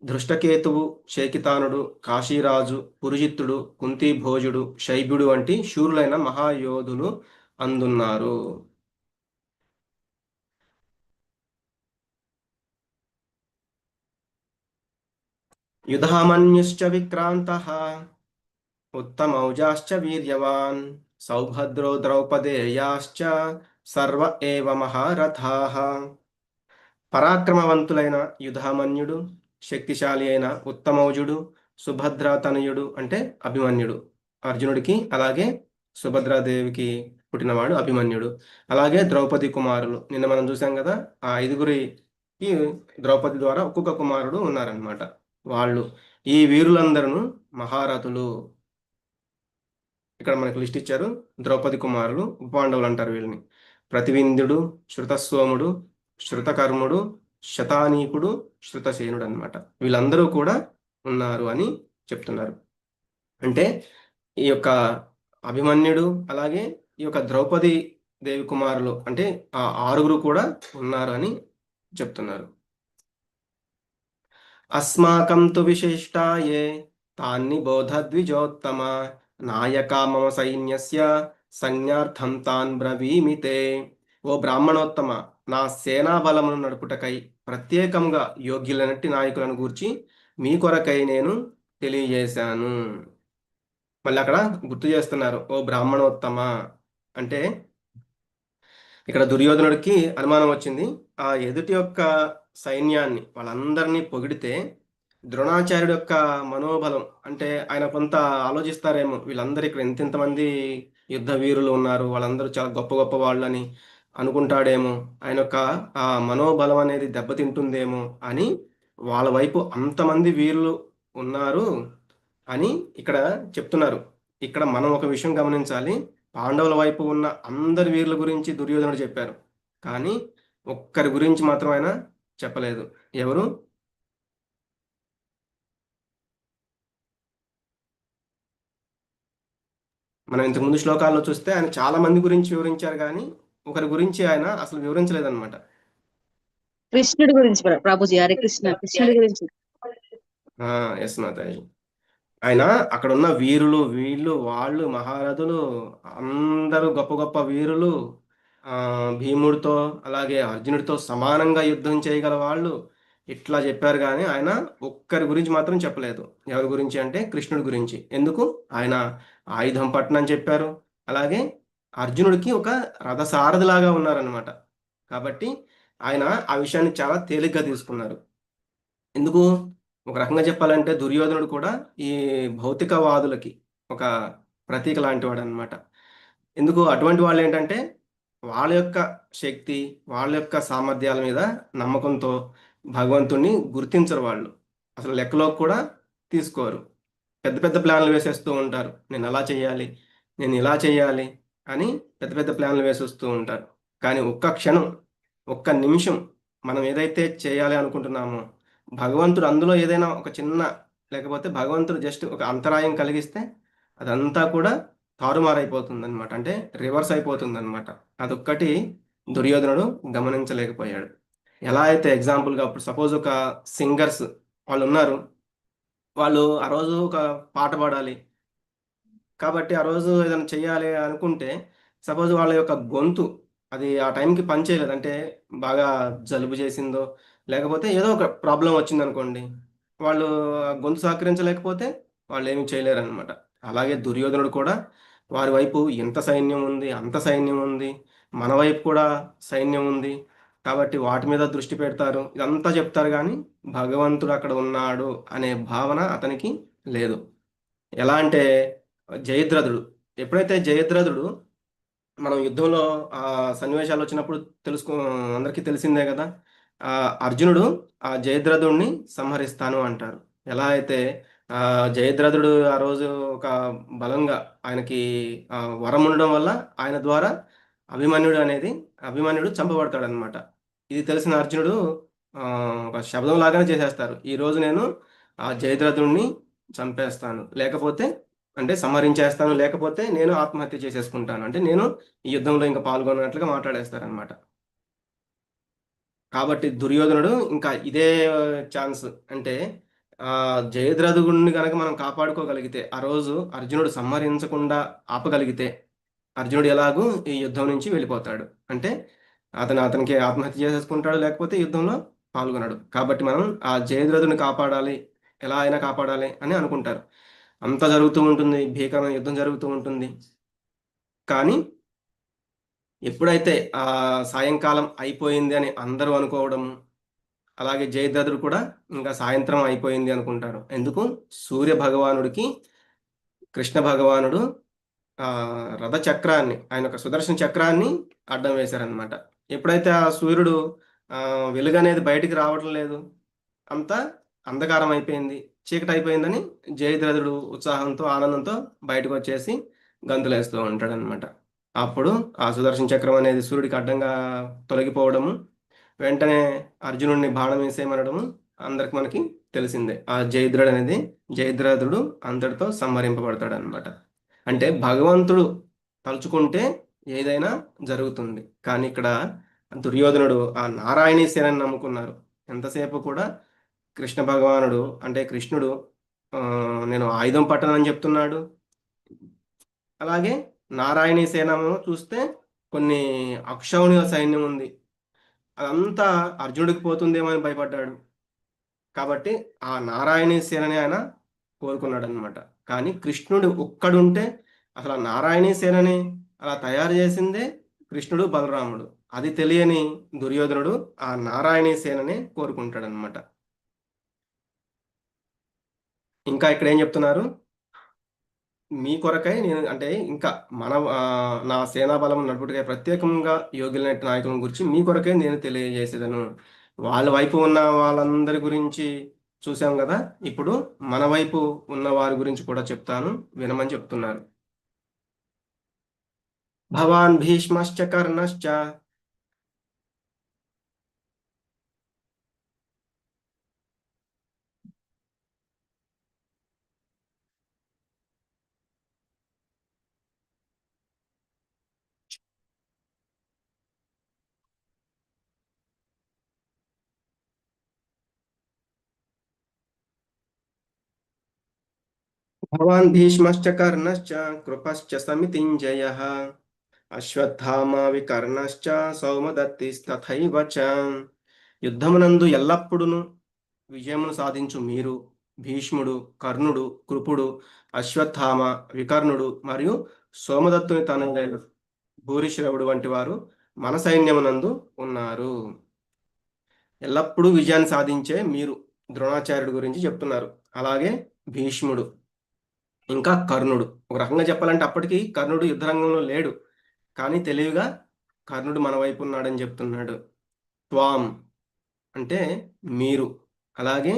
దృష్టకేతువు, శేకితానుడు, కాశీరాజు, పురుజిత్తుడు, కుంతి భోజుడు, శైబ్యుడు వంటి శూరులైన మహాయోధులు అందున్నారు. యుధామన్యుశ్చ విక్రాంతః ఉత్తమౌజాశ్చ వీర్యవాన్ సౌభద్రో ద్రౌపదేయాశ్చ సర్వ ఏవ మహారథాః. పరాక్రమవంతులైన యుధామన్యుడు, శక్తిశాలి అయిన ఉత్తమౌజుడు, సుభద్రాతనయుడు అంటే అభిమన్యుడు, అర్జునుడికి అలాగే సుభద్రాదేవికి పుట్టినవాడు అభిమన్యుడు, అలాగే ద్రౌపది కుమారులు నిన్న మనం చూసాం కదా, ఆ 5గురికి ద్రౌపది ద్వారా ఒక్కొక్క కుమారుడు ఉన్నారనమాట. వాళ్ళు ఈ వీరులందరూ మహారథులు. ఇక్కడ ఇక్కడ మనకు లిస్ట్ ఇచ్చారు. ద్రౌపది కుమారులు ఉపపాండవులు అంటారు వీళ్ళని. ప్రతివింధ్యుడు, శృతస్సోముడు, శృతకర్ముడు, శతానీకుడు, శృతసేనుడు అన్నమాట. వీళ్ళందరూ కూడా ఉన్నారు అని చెప్తున్నారు. అంటే ఈ యొక్క అభిమన్యుడు అలాగే ఈ యొక్క ద్రౌపది దేవి కుమారులు అంటే ఆ 6 కూడా ఉన్నారు అని చెప్తున్నారు. అస్మాకం తు విశిష్టాయే తాన్ని బోధ ద్విజోత్తమ నాయకా మమ సైన్యస్య సంజ్ఞార్థం తాన్ బ్రవీమితే. ఓ బ్రాహ్మణోత్తమ, నా సేనా బలమును నడుపుటకై ప్రత్యేకంగా యోగ్యులనట్టి నాయకులను గూర్చి మీ కొరకై నేను తెలియజేశాను. మళ్ళీ అక్కడ గుర్తు చేస్తున్నారు, ఓ బ్రాహ్మణోత్తమ అంటే ఇక్కడ దుర్యోధనుడికి అనుమానం వచ్చింది. ఆ ఎదుటి యొక్క సైన్యాన్ని వాళ్ళందరినీ పొగిడితే ద్రోణాచార్యుడు యొక్క మనోబలం అంటే ఆయన కొంత ఆలోచిస్తారేమో, వీళ్ళందరూ ఇక్కడ ఎంతెంతమంది యుద్ధ వీరులు ఉన్నారు, వాళ్ళందరూ చాలా గొప్ప గొప్ప వాళ్ళని అనుకుంటాడేమో, ఆయన యొక్క ఆ మనోబలం అనేది దెబ్బతింటుందేమో అని వాళ్ళ వైపు అంతమంది వీరులు ఉన్నారు అని ఇక్కడ చెప్తున్నారు. ఇక్కడ మనం ఒక విషయం గమనించాలి. పాండవుల వైపు ఉన్న అందరి వీరుల గురించి దుర్యోధనుడు చెప్పారు, కానీ ఒక్కరి గురించి మాత్రం ఆయన చెప్పలేదు. ఎవరు? మనం ఇంతకుముందు శ్లోకాల్లో చూస్తే ఆయన చాలా మంది గురించి వివరించారు, కానీ ఒకరి గురించి ఆయన అసలు వివరించలేదన్నమాట. కృష్ణుడి గురించి ప్రభుజీ, హరే కృష్ణ, కృష్ణుడి గురించి. ఎస్ మాతాజీ. ఆయన అక్కడ ఉన్న వీరులు, వీళ్ళు వాళ్ళు మహారథులు, అందరూ గొప్ప గొప్ప వీరులు, భీముడితో అలాగే అర్జునుడితో సమానంగా యుద్ధం చేయగల వాళ్ళు ఇట్లా చెప్పారు, కానీ ఆయన ఒక్కరి గురించి మాత్రం చెప్పలేదు. ఎవరి గురించి అంటే కృష్ణుడి గురించి. ఎందుకు? ఆయన ఆయుధం పట్టణం చెప్పారు, అలాగే అర్జునుడికి ఒక రథసారథిలాగా ఉన్నారనమాట. కాబట్టి ఆయన ఆ విషయాన్ని చాలా తేలిగ్గా తీసుకున్నారు. ఎందుకు? ఒక రకంగా చెప్పాలంటే దుర్యోధనుడు కూడా ఈ భౌతికవాదులకి ఒక ప్రతీక లాంటి వాడు అనమాట. ఎందుకు? అటువంటి వాళ్ళు ఏంటంటే వాళ్ళ యొక్క శక్తి, వాళ్ళ యొక్క సామర్థ్యాల మీద నమ్మకంతో భగవంతుణ్ణి గుర్తించరు. వాళ్ళు అసలు లెక్కలోకి కూడా తీసుకోరు. పెద్ద పెద్ద ప్లాన్లు వేసేస్తూ ఉంటారు. నేను అలా చేయాలి, నేను ఇలా చేయాలి అని పెద్ద పెద్ద ప్లాన్లు వేసేస్తూ ఉంటారు. కానీ ఒక్క క్షణం, ఒక్క నిమిషం మనం ఏదైతే చేయాలి అనుకుంటున్నామో భగవంతుడు అందులో ఏదైనా ఒక చిన్న, లేకపోతే భగవంతుడు జస్ట్ ఒక అంతరాయం కలిగిస్తే అదంతా కూడా తారుమారైపోతుంది అనమాట. అంటే రివర్స్ అయిపోతుంది అనమాట. అదొక్కటి దుర్యోధనుడు గమనించలేకపోయాడు. ఎలా అయితే ఎగ్జాంపుల్గా ఇప్పుడు సపోజ్ ఒక సింగర్స్ వాళ్ళు ఉన్నారు, వాళ్ళు ఆ రోజు ఒక పాట పాడాలి కాబట్టి ఆ రోజు ఏదైనా చెయ్యాలి అనుకుంటే సపోజ్ వాళ్ళ యొక్క గొంతు అది ఆ టైంకి పని చేయలేదు అంటే బాగా జలుబు చేసిందో లేకపోతే ఏదో ఒక ప్రాబ్లం వచ్చింది అనుకోండి, వాళ్ళు ఆ గొంతు సహకరించలేకపోతే వాళ్ళు ఏమి చేయలేరు అనమాట. అలాగే దుర్యోధనుడు కూడా వారి వైపు ఎంత సైన్యం ఉంది, అంత సైన్యం ఉంది, మన వైపు కూడా సైన్యం ఉంది కాబట్టి వాటి మీద దృష్టి పెడతారు, ఇదంతా చెప్తారు, కానీ భగవంతుడు అక్కడ ఉన్నాడు అనే భావన అతనికి లేదు. ఎలా అంటే జయద్రథుడు, ఎప్పుడైతే జయద్రథుడు మనం యుద్ధంలో ఆ సన్నివేశాలు వచ్చినప్పుడు అందరికీ తెలిసిందే కదా, ఆ అర్జునుడు ఆ జయద్రథుడిని సంహరిస్తాను అంటారు. ఎలా అయితే ఆ జయద్రథుడు ఆ రోజు ఒక బలంగా ఆయనకి వరం ఉండడం వల్ల ఆయన ద్వారా అభిమన్యుడు చంపబడతాడు అనమాట. ఇది తెలిసిన అర్జునుడు ఒక శబ్దం లాగానే చేసేస్తారు, ఈ రోజు నేను ఆ జయద్రథుడిని చంపేస్తాను, లేకపోతే అంటే సంహరించేస్తాను, లేకపోతే నేను ఆత్మహత్య చేసేసుకుంటాను, అంటే నేను ఈ యుద్ధంలో ఇంకా పాల్గొన్నట్లుగా మాట్లాడేస్తారనమాట. కాబట్టి దుర్యోధనుడు ఇంకా ఇదే ఛాన్స్ అంటే జయద్రథుడిని కనుక మనం కాపాడుకోగలిగితే, ఆ రోజు అర్జునుడు సంహరించకుండా ఆపగలిగితే అర్జునుడు ఎలాగూ ఈ యుద్ధం నుంచి వెళ్ళిపోతాడు, అంటే అతనికి ఆత్మహత్య చేసేసుకుంటాడు, లేకపోతే యుద్ధంలో పాల్గొన్నాడు. కాబట్టి మనం ఆ జయద్రథుని కాపాడాలి, ఎలా అయినా కాపాడాలి అని అనుకుంటారు. అంతా జరుగుతూ ఉంటుంది, భీకరమైన యుద్ధం జరుగుతూ ఉంటుంది. కానీ ఎప్పుడైతే ఆ సాయంకాలం అయిపోయింది అని అందరూ అనుకోవడం, అలాగే జయద్రథుడు కూడా ఇంకా సాయంత్రం అయిపోయింది అనుకుంటారు. ఎందుకు? సూర్య భగవానుడికి కృష్ణ భగవానుడు రథ చక్రాన్ని, ఆయన యొక్క సుదర్శన చక్రాన్ని అడ్డం వేశారనమాట. ఎప్పుడైతే ఆ సూర్యుడు వెలుగు అనేది బయటికి రావడం లేదు, అంతా అంధకారం అయిపోయింది, చీకటి అయిపోయిందని జయద్రథుడు ఉత్సాహంతో ఆనందంతో బయటకు వచ్చేసి గంతులేస్తూ ఉంటాడనమాట. అప్పుడు ఆ సుదర్శన చక్రం అనేది సూర్యుడికి అడ్డంగా తొలగిపోవడము, వెంటనే అర్జునుడిని బాణం వేసేయమనడము అందరికి మనకి తెలిసిందే. ఆ జయద్రుడు అనేది జయద్రథుడు అంతటితో సంహరింపబడతాడనమాట. అంటే భగవంతుడు తలుచుకుంటే ఏదైనా జరుగుతుంది. కానీ ఇక్కడ దుర్యోధనుడు ఆ నారాయణీ సేనని నమ్ముకున్నారు. ఎంతసేపు కూడా కృష్ణ భగవానుడు అంటే కృష్ణుడు ఆ, నేను ఆయుధం పట్టనని చెప్తున్నాడు. అలాగే నారాయణీ సేనను చూస్తే కొన్ని అక్షౌహిణుల సైన్యం ఉంది. అదంతా అర్జునుడికి పోతుందేమో అని భయపడ్డాడు. కాబట్టి ఆ నారాయణీ సేనని ఆయన కోరుకున్నాడు అనమాట. కానీ కృష్ణుడు ఒక్కడుంటే అసలు ఆ నారాయణీ సేనని అలా తయారు చేసిందే కృష్ణుడు బలరాముడు. అది తెలియని దుర్యోధనుడు ఆ నారాయణీ సేనని కోరుకుంటాడనమాట. ఇంకా ఇక్కడ ఏం చెప్తున్నారు, మీ కొరకై నేను అంటే ఇంకా మన నా సేనా బలం నడుపుటకై ప్రత్యేకంగా యోగ్యులైన నాయకుల గురించి మీ కొరకై నేను తెలియజేసేదను. వాళ్ళ వైపు ఉన్న వాళ్ళందరి గురించి చూసాం కదా, ఇప్పుడు మన వైపు ఉన్న వారి గురించి కూడా చెప్తాను, వినమని చెప్తున్నారు. భవాన్ భీష్మశ్చ కర్ణశ్చ భవాన్ భీష్మశ్చ కర్ణశ్చ కృపశ్చ సమితింజయః అశ్వత్థామా వికర్ణశ్చ సౌమదత్తిస్తథైవ చ. యుద్ధమునందు ఎల్లప్పుడును విజయమును సాధించు మీరు, భీష్ముడు, కర్ణుడు, కృపుడు, అశ్వత్థామ, వికర్ణుడు మరియు సోమదత్తుని తనయుడైన భూరిశ్రవుడు వంటి వారు మన సైన్యమునందు ఉన్నారు. ఎల్లప్పుడూ విజయాన్ని సాధించే మీరు ద్రోణాచార్యుడి గురించి చెప్తున్నారు. అలాగే భీష్ముడు, ఇంకా కర్ణుడు. ఒక రకంగా చెప్పాలంటే అప్పటికి కర్ణుడు యుద్ధరంగంలో లేడు, కానీ తెలివిగా కర్ణుడు మన వైపు ఉన్నాడని చెప్తున్నాడు. త్వాం అంటే మీరు, అలాగే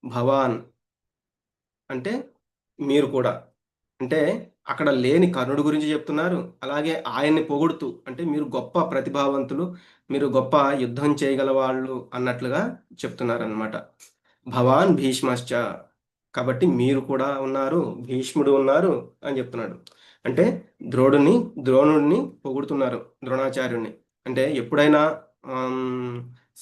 భవాన్ అంటే మీరు కూడా. అంటే అక్కడ లేని కర్ణుడి గురించి చెప్తున్నారు. అలాగే ఆయన్ని పొగుడుతూ అంటే మీరు గొప్ప ప్రతిభావంతులు, మీరు గొప్ప యుద్ధం చేయగల వాళ్ళు అన్నట్లుగా చెప్తున్నారనమాట. భవాన్ భీష్మశ్చ, కాబట్టి మీరు కూడా ఉన్నారు, భీష్ముడు ఉన్నారు అని చెప్తున్నాడు. అంటే ద్రోణుడిని పొగుడుతున్నారు, ద్రోణాచార్యుడిని. అంటే ఎప్పుడైనా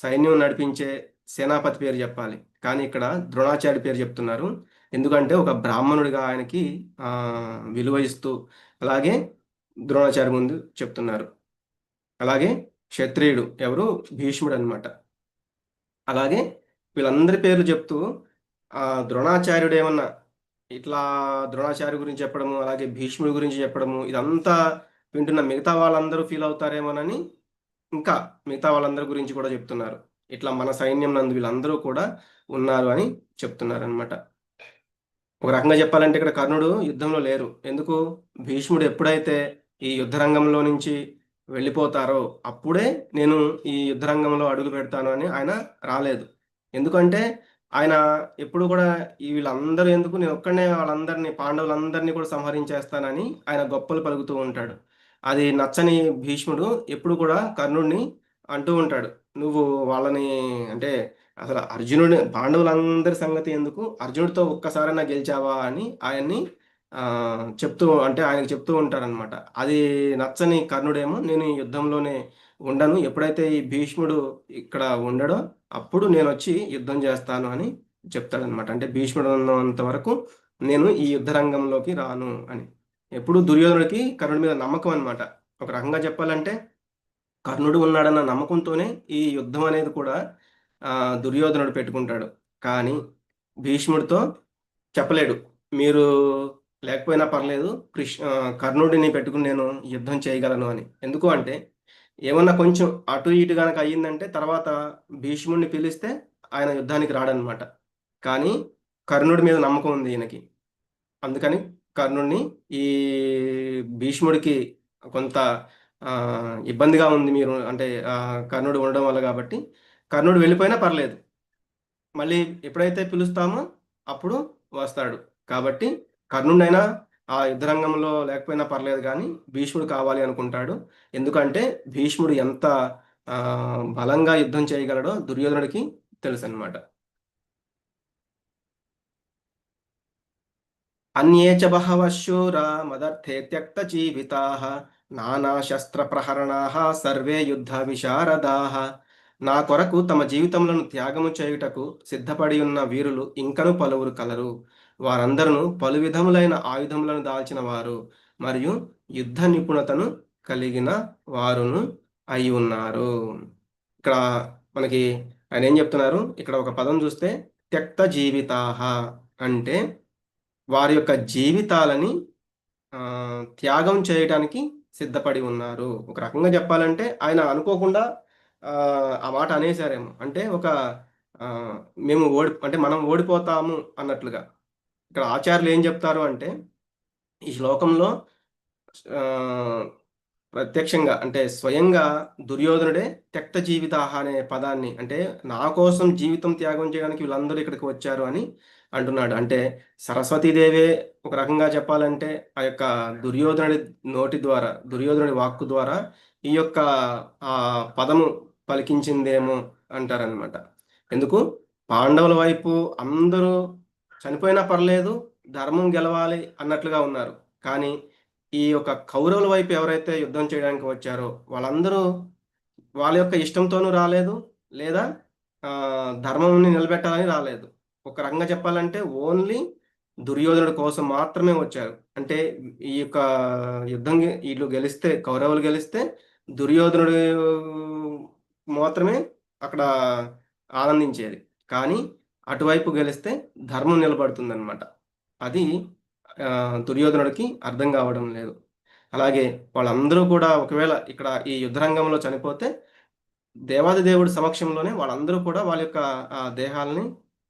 సైన్యం నడిపించే సేనాపతి పేరు చెప్పాలి, కానీ ఇక్కడ ద్రోణాచార్య పేరు చెప్తున్నారు. ఎందుకంటే ఒక బ్రాహ్మణుడిగా ఆయనకి విలువ ఇస్తూ అలాగే ద్రోణాచార్య ముందు చెప్తున్నారు. అలాగే క్షత్రియుడు ఎవరు, భీష్ముడు అనమాట. అలాగే వీళ్ళందరి పేర్లు చెప్తూ ద్రోణాచార్యుడు ఏమన్నా ఇట్లా ద్రోణాచార్య గురించి చెప్పడము, అలాగే భీష్ముడి గురించి చెప్పడము, ఇదంతా వింటున్న మిగతా వాళ్ళందరూ ఫీల్ అవుతారేమోనని ఇంకా మిగతా వాళ్ళందరి గురించి కూడా చెప్తున్నారు. ఇట్లా మన సైన్యం నందు వీళ్ళందరూ కూడా ఉన్నారు అని చెప్తున్నారు అనమాట. ఒక రకంగా చెప్పాలంటే ఇక్కడ కర్ణుడు యుద్ధంలో లేరు. ఎందుకు, భీష్ముడు ఎప్పుడైతే ఈ యుద్ధరంగంలో నుంచి వెళ్ళిపోతారో అప్పుడే నేను ఈ యుద్ధరంగంలో అడుగు పెడతాను అని ఆయన రాలేదు. ఎందుకంటే ఆయన ఎప్పుడు కూడా ఈ వీళ్ళందరూ ఎందుకు, నేను ఒక్కడనే వాళ్ళందరినీ పాండవులందరినీ కూడా సంహరించేస్తానని ఆయన గొప్పలు పలుకుతూ ఉంటాడు. అది నచ్చని భీష్ముడు ఎప్పుడు కూడా కర్ణుడిని అంటూ ఉంటాడు, నువ్వు వాళ్ళని అంటే అసలు అర్జునుడి పాండవులందరి సంగతి ఎందుకు, అర్జునుడితో ఒక్కసారైనా గెలిచావా అని ఆయన్ని చెప్తూ అంటే ఆయనకు చెప్తూ ఉంటారనమాట. అది నచ్చని కర్ణుడేమో నేను ఈ యుద్ధంలోనే ఉండను, ఎప్పుడైతే ఈ భీష్ముడు ఇక్కడ ఉండడో అప్పుడు నేను వచ్చి యుద్ధం చేస్తాను అని చెప్తాడనమాట. అంటే భీష్ముడు ఉన్నంత వరకు నేను ఈ యుద్ధ రంగంలోకి రాను అని. ఎప్పుడు దుర్యోధనుడికి కర్ణుడి మీద నమ్మకం అనమాట. ఒక రకంగా చెప్పాలంటే కర్ణుడు ఉన్నాడన్న నమ్మకంతోనే ఈ యుద్ధం అనేది కూడా దుర్యోధనుడు పెట్టుకుంటాడు. కానీ భీష్ముడితో చెప్పలేడు, మీరు లేకపోయినా పర్లేదు కర్ణుడిని పెట్టుకుని నేను యుద్ధం చేయగలను అని. ఎందుకు అంటే ఏమన్నా కొంచెం అటు ఇటు కనుక అయ్యిందంటే తర్వాత భీష్ముడిని పిలిస్తే ఆయన యుద్ధానికి రాడనమాట. కానీ కర్ణుడి మీద నమ్మకం ఉంది ఈయనకి. అందుకని కర్ణుడిని ఈ భీష్ముడికి కొంత ఇబ్బందిగా ఉంది మీరు అంటే కర్ణుడు ఉండడం వల్ల, కాబట్టి కర్ణుడు వెళ్ళిపోయినా పర్లేదు, మళ్ళీ ఎప్పుడైతే పిలుస్తామో అప్పుడు వస్తాడు. కాబట్టి కర్ణుడినైనా ఆ యుద్ధరంగంలో లేకపోయినా పర్లేదు కానీ భీష్ముడు కావాలి అనుకుంటాడు. ఎందుకంటే భీష్ముడు ఎంత ఆ, బలంగా యుద్ధం చేయగలడో దుర్యోధనుడికి తెలుసు అనమాట. అన్యే చ బహవః శూరా మదర్థే త్యక్త జీవితాః నానా శస్త్ర ప్రహరణాః సర్వే యుద్ధ విశారదాః. నా కొరకు తమ జీవితములను త్యాగము చేయుటకు సిద్ధపడి ఉన్న వీరులు ఇంకను పలువురు కలరు. వారందరూ పలు విధములైన ఆయుధములను దాల్చిన వారు మరియు యుద్ధ నిపుణతను కలిగిన వారును అయి ఉన్నారు. ఇక్కడ మనకి ఆయన ఏం చెప్తున్నారు, ఇక్కడ ఒక పదం చూస్తే త్యక్త జీవితాః అంటే వారి యొక్క జీవితాలని ఆ, త్యాగం చేయడానికి సిద్ధపడి ఉన్నారు. ఒక రకంగా చెప్పాలంటే ఆయన అనుకోకుండా ఆ, ఆ మాట అనేసారేమో. అంటే ఒక ఆ, మేము అంటే మనం ఓడిపోతాము అన్నట్లుగా. ఇక్కడ ఆచార్యులు ఏం చెప్తారు అంటే ఈ శ్లోకంలో ఆ, ప్రత్యక్షంగా అంటే స్వయంగా దుర్యోధనుడే త్యక్త జీవితాహ అనే పదాన్ని, అంటే నా కోసం జీవితం త్యాగం చేయడానికి వీళ్ళందరూ ఇక్కడికి వచ్చారు అని అంటున్నాడు. అంటే సరస్వతీదేవే ఒక రకంగా చెప్పాలంటే ఆ యొక్క దుర్యోధనుడి నోటి ద్వారా, దుర్యోధనుడి వాక్కు ద్వారా ఈ యొక్క ఆ పదము పలికించిందేమో అంటారనమాట. ఎందుకు పాండవుల వైపు అందరూ చనిపోయినా పర్లేదు, ధర్మం గెలవాలి అన్నట్లుగా ఉన్నారు. కానీ ఈ యొక్క కౌరవుల వైపు ఎవరైతే యుద్ధం చేయడానికి వచ్చారో వాళ్ళందరూ వాళ్ళ యొక్క ఇష్టంతోనూ రాలేదు, లేదా ఆ, ధర్మంని నిలబెట్టాలని రాలేదు. ఒక రకంగా చెప్పాలంటే ఓన్లీ దుర్యోధనుడి కోసం మాత్రమే వచ్చారు. అంటే ఈ యొక్క యుద్ధం వీళ్ళు గెలిస్తే, కౌరవులు గెలిస్తే దుర్యోధనుడు మాత్రమే అక్కడ ఆనందించేది. కానీ అటువైపు గెలిస్తే ధర్మం నిలబడుతుందన్నమాట. అది ఆ, దుర్యోధనుడికి అర్థం కావడం లేదు. అలాగే వాళ్ళందరూ కూడా ఒకవేళ ఇక్కడ ఈ యుద్ధరంగంలో చనిపోతే దేవాది దేవుడి సమక్షంలోనే వాళ్ళందరూ కూడా వాళ్ళ యొక్క ఆ దేహాలని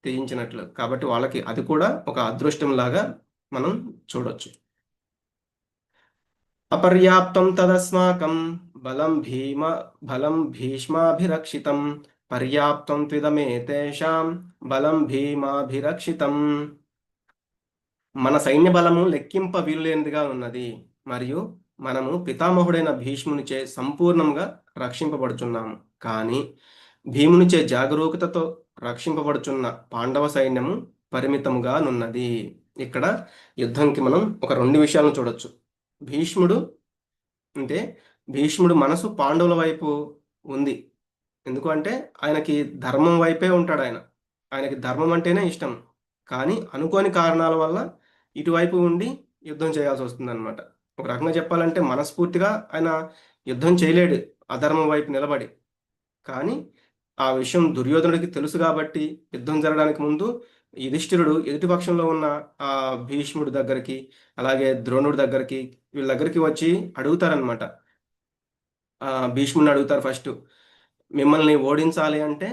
త్యజించినట్లు. కాబట్టి వాళ్ళకి అది కూడా ఒక అదృష్టం లాగా మనం చూడొచ్చు. అపర్యాప్తం తదస్మాకం బలం భీష్మాభిరక్షితం పర్యాప్తం త్విదమేతేషాం బలం భీమాభిరక్షితం. మన సైన్య బలము లెక్కింప వీలులేనిదిగా ఉన్నది మరియు మనము పితామహుడైన భీష్మునిచే సంపూర్ణంగా రక్షింపబడుచున్నాము. కానీ భీమునిచే జాగరూకతతో రక్షింపబడుచున్న పాండవ సైన్యము పరిమితముగా నున్నది. ఇక్కడ యుద్ధంకి మనం ఒక రెండు విషయాలను చూడొచ్చు. భీష్ముడు అంటే భీష్ముడు మనసు పాండవుల వైపు ఉంది. ఎందుకు అంటే ఆయనకి ధర్మం వైపే ఉంటాడు. ఆయనకి ధర్మం అంటేనే ఇష్టం. కానీ అనుకోని కారణాల వల్ల ఇటువైపు ఉండి యుద్ధం చేయాల్సి వస్తుంది అనమాట. ఒక రకంగా చెప్పాలంటే మనస్ఫూర్తిగా ఆయన యుద్ధం చేయలేడు అధర్మం వైపు నిలబడి. కానీ ఆ విషయం దుర్యోధనుడికి తెలుసు కాబట్టి యుద్ధం జరగడానికి ముందు యుధిష్ఠిరుడు ఎదుటి పక్షంలో ఉన్న ఆ భీష్ముడి దగ్గరికి, అలాగే ద్రోణుడి దగ్గరికి, వీళ్ళ దగ్గరికి వచ్చి అడుగుతారనమాట. భీష్ముడిని అడుగుతారు ఫస్ట్, మిమ్మల్ని ఓడించాలి అంటే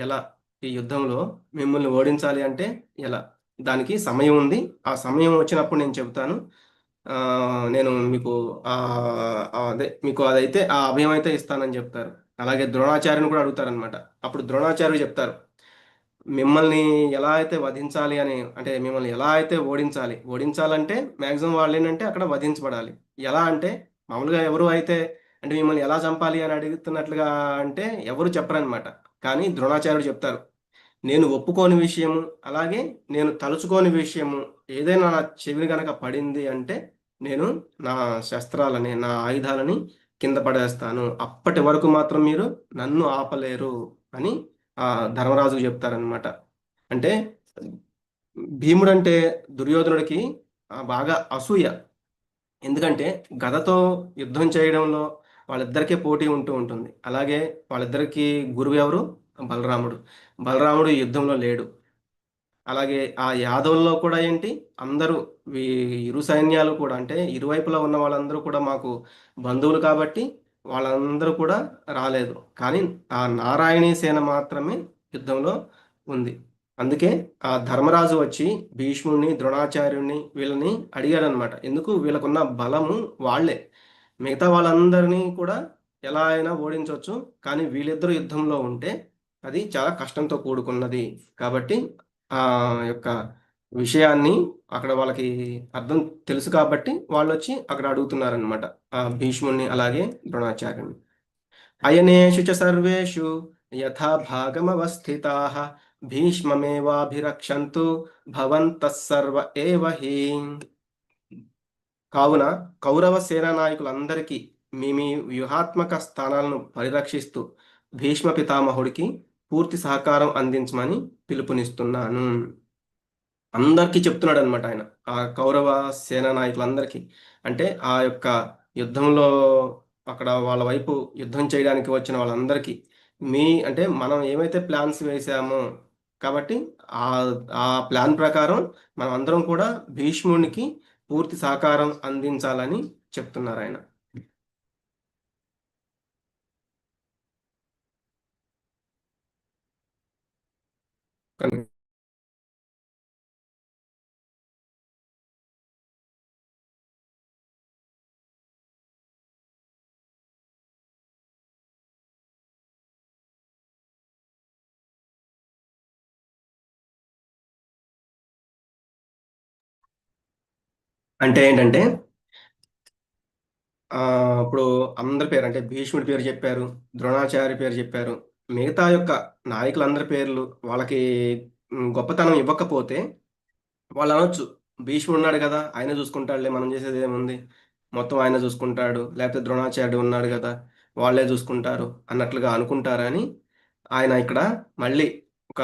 ఎలా, ఈ యుద్ధంలో మిమ్మల్ని ఓడించాలి అంటే ఎలా, దానికి సమయం ఉంది, ఆ సమయం వచ్చినప్పుడు నేను చెబుతాను, నేను మీకు అదే మీకు అదైతే ఆ అభయం అయితే ఇస్తానని చెప్తారు. అలాగే ద్రోణాచార్యుని కూడా అడుగుతారనమాట. అప్పుడు ద్రోణాచార్యులు చెప్తారు, మిమ్మల్ని ఎలా అయితే వధించాలి అని, అంటే మిమ్మల్ని ఎలా అయితే ఓడించాలంటే మ్యాక్సిమం వాళ్ళు ఏంటంటే అక్కడ వధించబడాలి. ఎలా అంటే మామూలుగా ఎవరు అయితే అంటే మిమ్మల్ని ఎలా చంపాలి అని అడుగుతున్నట్లుగా అంటే ఎవరు చెప్పరనమాట. కానీ ద్రోణాచార్యుడు చెప్తారు, నేను ఒప్పుకోని విషయము, అలాగే నేను తలుచుకోని విషయము ఏదైనా నా చెవిని గనక పడింది అంటే నేను నా శస్త్రాలని, నా ఆయుధాలని కింద పడేస్తాను. అప్పటి వరకు మాత్రం మీరు నన్ను ఆపలేరు అని ఆ ధర్మరాజుకు చెప్తారనమాట. అంటే భీముడు అంటే దుర్యోధనుడికి బాగా అసూయ. ఎందుకంటే గదతో యుద్ధం చేయడంలో వాళ్ళిద్దరికీ పోటీ ఉంటూ ఉంటుంది. అలాగే వాళ్ళిద్దరికీ గురువు ఎవరు? బలరాముడు. బలరాముడు ఈ యుద్ధంలో లేడు. అలాగే ఆ యాదవుల్లో కూడా ఏంటి, అందరూ ఇరు సైన్యాలు కూడా, అంటే ఇరువైపులా ఉన్న వాళ్ళందరూ కూడా మాకు బంధువులు కాబట్టి వాళ్ళందరూ కూడా రాలేదు. కానీ ఆ నారాయణీ సేన మాత్రమే యుద్ధంలో ఉంది. అందుకే ఆ ధర్మరాజు వచ్చి భీష్ముడిని, ద్రోణాచార్యుడిని వీళ్ళని అడిగాడనమాట. ఎందుకు, వీళ్ళకున్న బలము వాళ్ళే, మిగతా వాళ్ళందరినీ కూడా ఎలా అయినా ఓడించవచ్చు, కానీ వీళ్ళిద్దరూ యుద్ధంలో ఉంటే అది చాలా కష్టంతో కూడుకున్నది. కాబట్టి ఆ యొక్క విషయాన్ని అక్కడ వాళ్ళకి అర్థం తెలుసు కాబట్టి వాళ్ళు వచ్చి అక్కడ అడుగుతున్నారనమాట ఆ భీష్ముని అలాగే ద్రోణాచార్యుని. అయనేషు చ సర్వేషు యథా భాగమవస్థితాః భీష్మమేవాభిరక్షन्तు భవంతః సర్వ ఏవ హి. కావున కౌరవ సేనా నాయకులందరికీ మీ మీ వ్యూహాత్మక స్థానాలను పరిరక్షిస్తూ భీష్మ పితామహుడికి పూర్తి సహకారం అందించమని పిలుపునిస్తున్నాను. అందరికీ చెప్తున్నాడు అనమాట ఆయన, ఆ కౌరవ సేనా నాయకులందరికీ. అంటే ఆ యొక్క యుద్ధంలో అక్కడ వాళ్ళ వైపు యుద్ధం చేయడానికి వచ్చిన వాళ్ళందరికీ అంటే మనం ఏమైతే ప్లాన్స్ వేసామో కాబట్టి ఆ ఆ ప్లాన్ ప్రకారం మనం అందరం కూడా భీష్మునికి పూర్తి సహకారం అందించాలని చెప్తున్నారు ఆయన. కనుక అంటే ఏంటంటే ఆ, ఇప్పుడు అందరి పేరు అంటే భీష్ముడి పేరు చెప్పారు, ద్రోణాచార్య పేరు చెప్పారు. మిగతా యొక్క నాయకులందరి పేర్లు వాళ్ళకి గొప్పతనం ఇవ్వకపోతే వాళ్ళు అనొచ్చు, భీష్ముడు ఉన్నాడు కదా ఆయన చూసుకుంటాడులే, మనం చేసేది ఏముంది, మొత్తం ఆయన చూసుకుంటాడు, లేకపోతే ద్రోణాచార్యుడు ఉన్నాడు కదా వాళ్ళే చూసుకుంటారు అన్నట్లుగా అనుకుంటారని ఆయన ఇక్కడ మళ్ళీ ఒక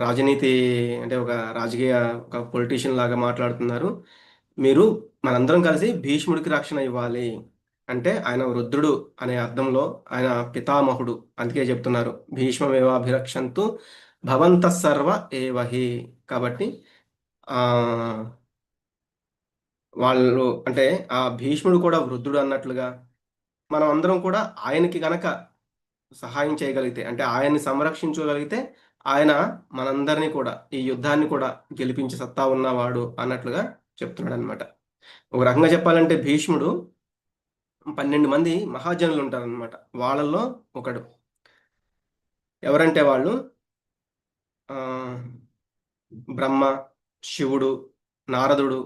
రాజనీతి అంటే ఒక రాజకీయ ఒక పొలిటీషియన్ లాగా మాట్లాడుతున్నారు. మీరు మనందరం కలిసి భీష్ముడికి రక్షణ ఇవ్వాలి అంటే ఆయన వృద్ధుడు అనే అర్థంలో ఆయన పితామహుడు, అందుకే చెప్తున్నారు భీష్మమేవాభిరక్షంతు భవంతః సర్వ ఏవహి. కాబట్టి ఆ వాళ్ళు అంటే ఆ భీష్ముడు కూడా వృద్ధుడు అన్నట్లుగా మనం అందరం కూడా ఆయనకి గనక సహాయం చేయగలిగితే అంటే ఆయన్ని సంరక్షించగలిగితే ఆయన మనందరినీ కూడా ఈ యుద్ధాన్ని కూడా గెలిపించే సత్తా ఉన్నవాడు అన్నట్లుగా చెప్తున్నాడు అనమాట. ఒక రకంగా చెప్పాలంటే భీష్ముడు 12 మంది మహాజనులు ఉంటారనమాట, వాళ్ళల్లో ఒకడు. ఎవరంటే వాళ్ళు ఆ, బ్రహ్మ, శివుడు, నారదుడు,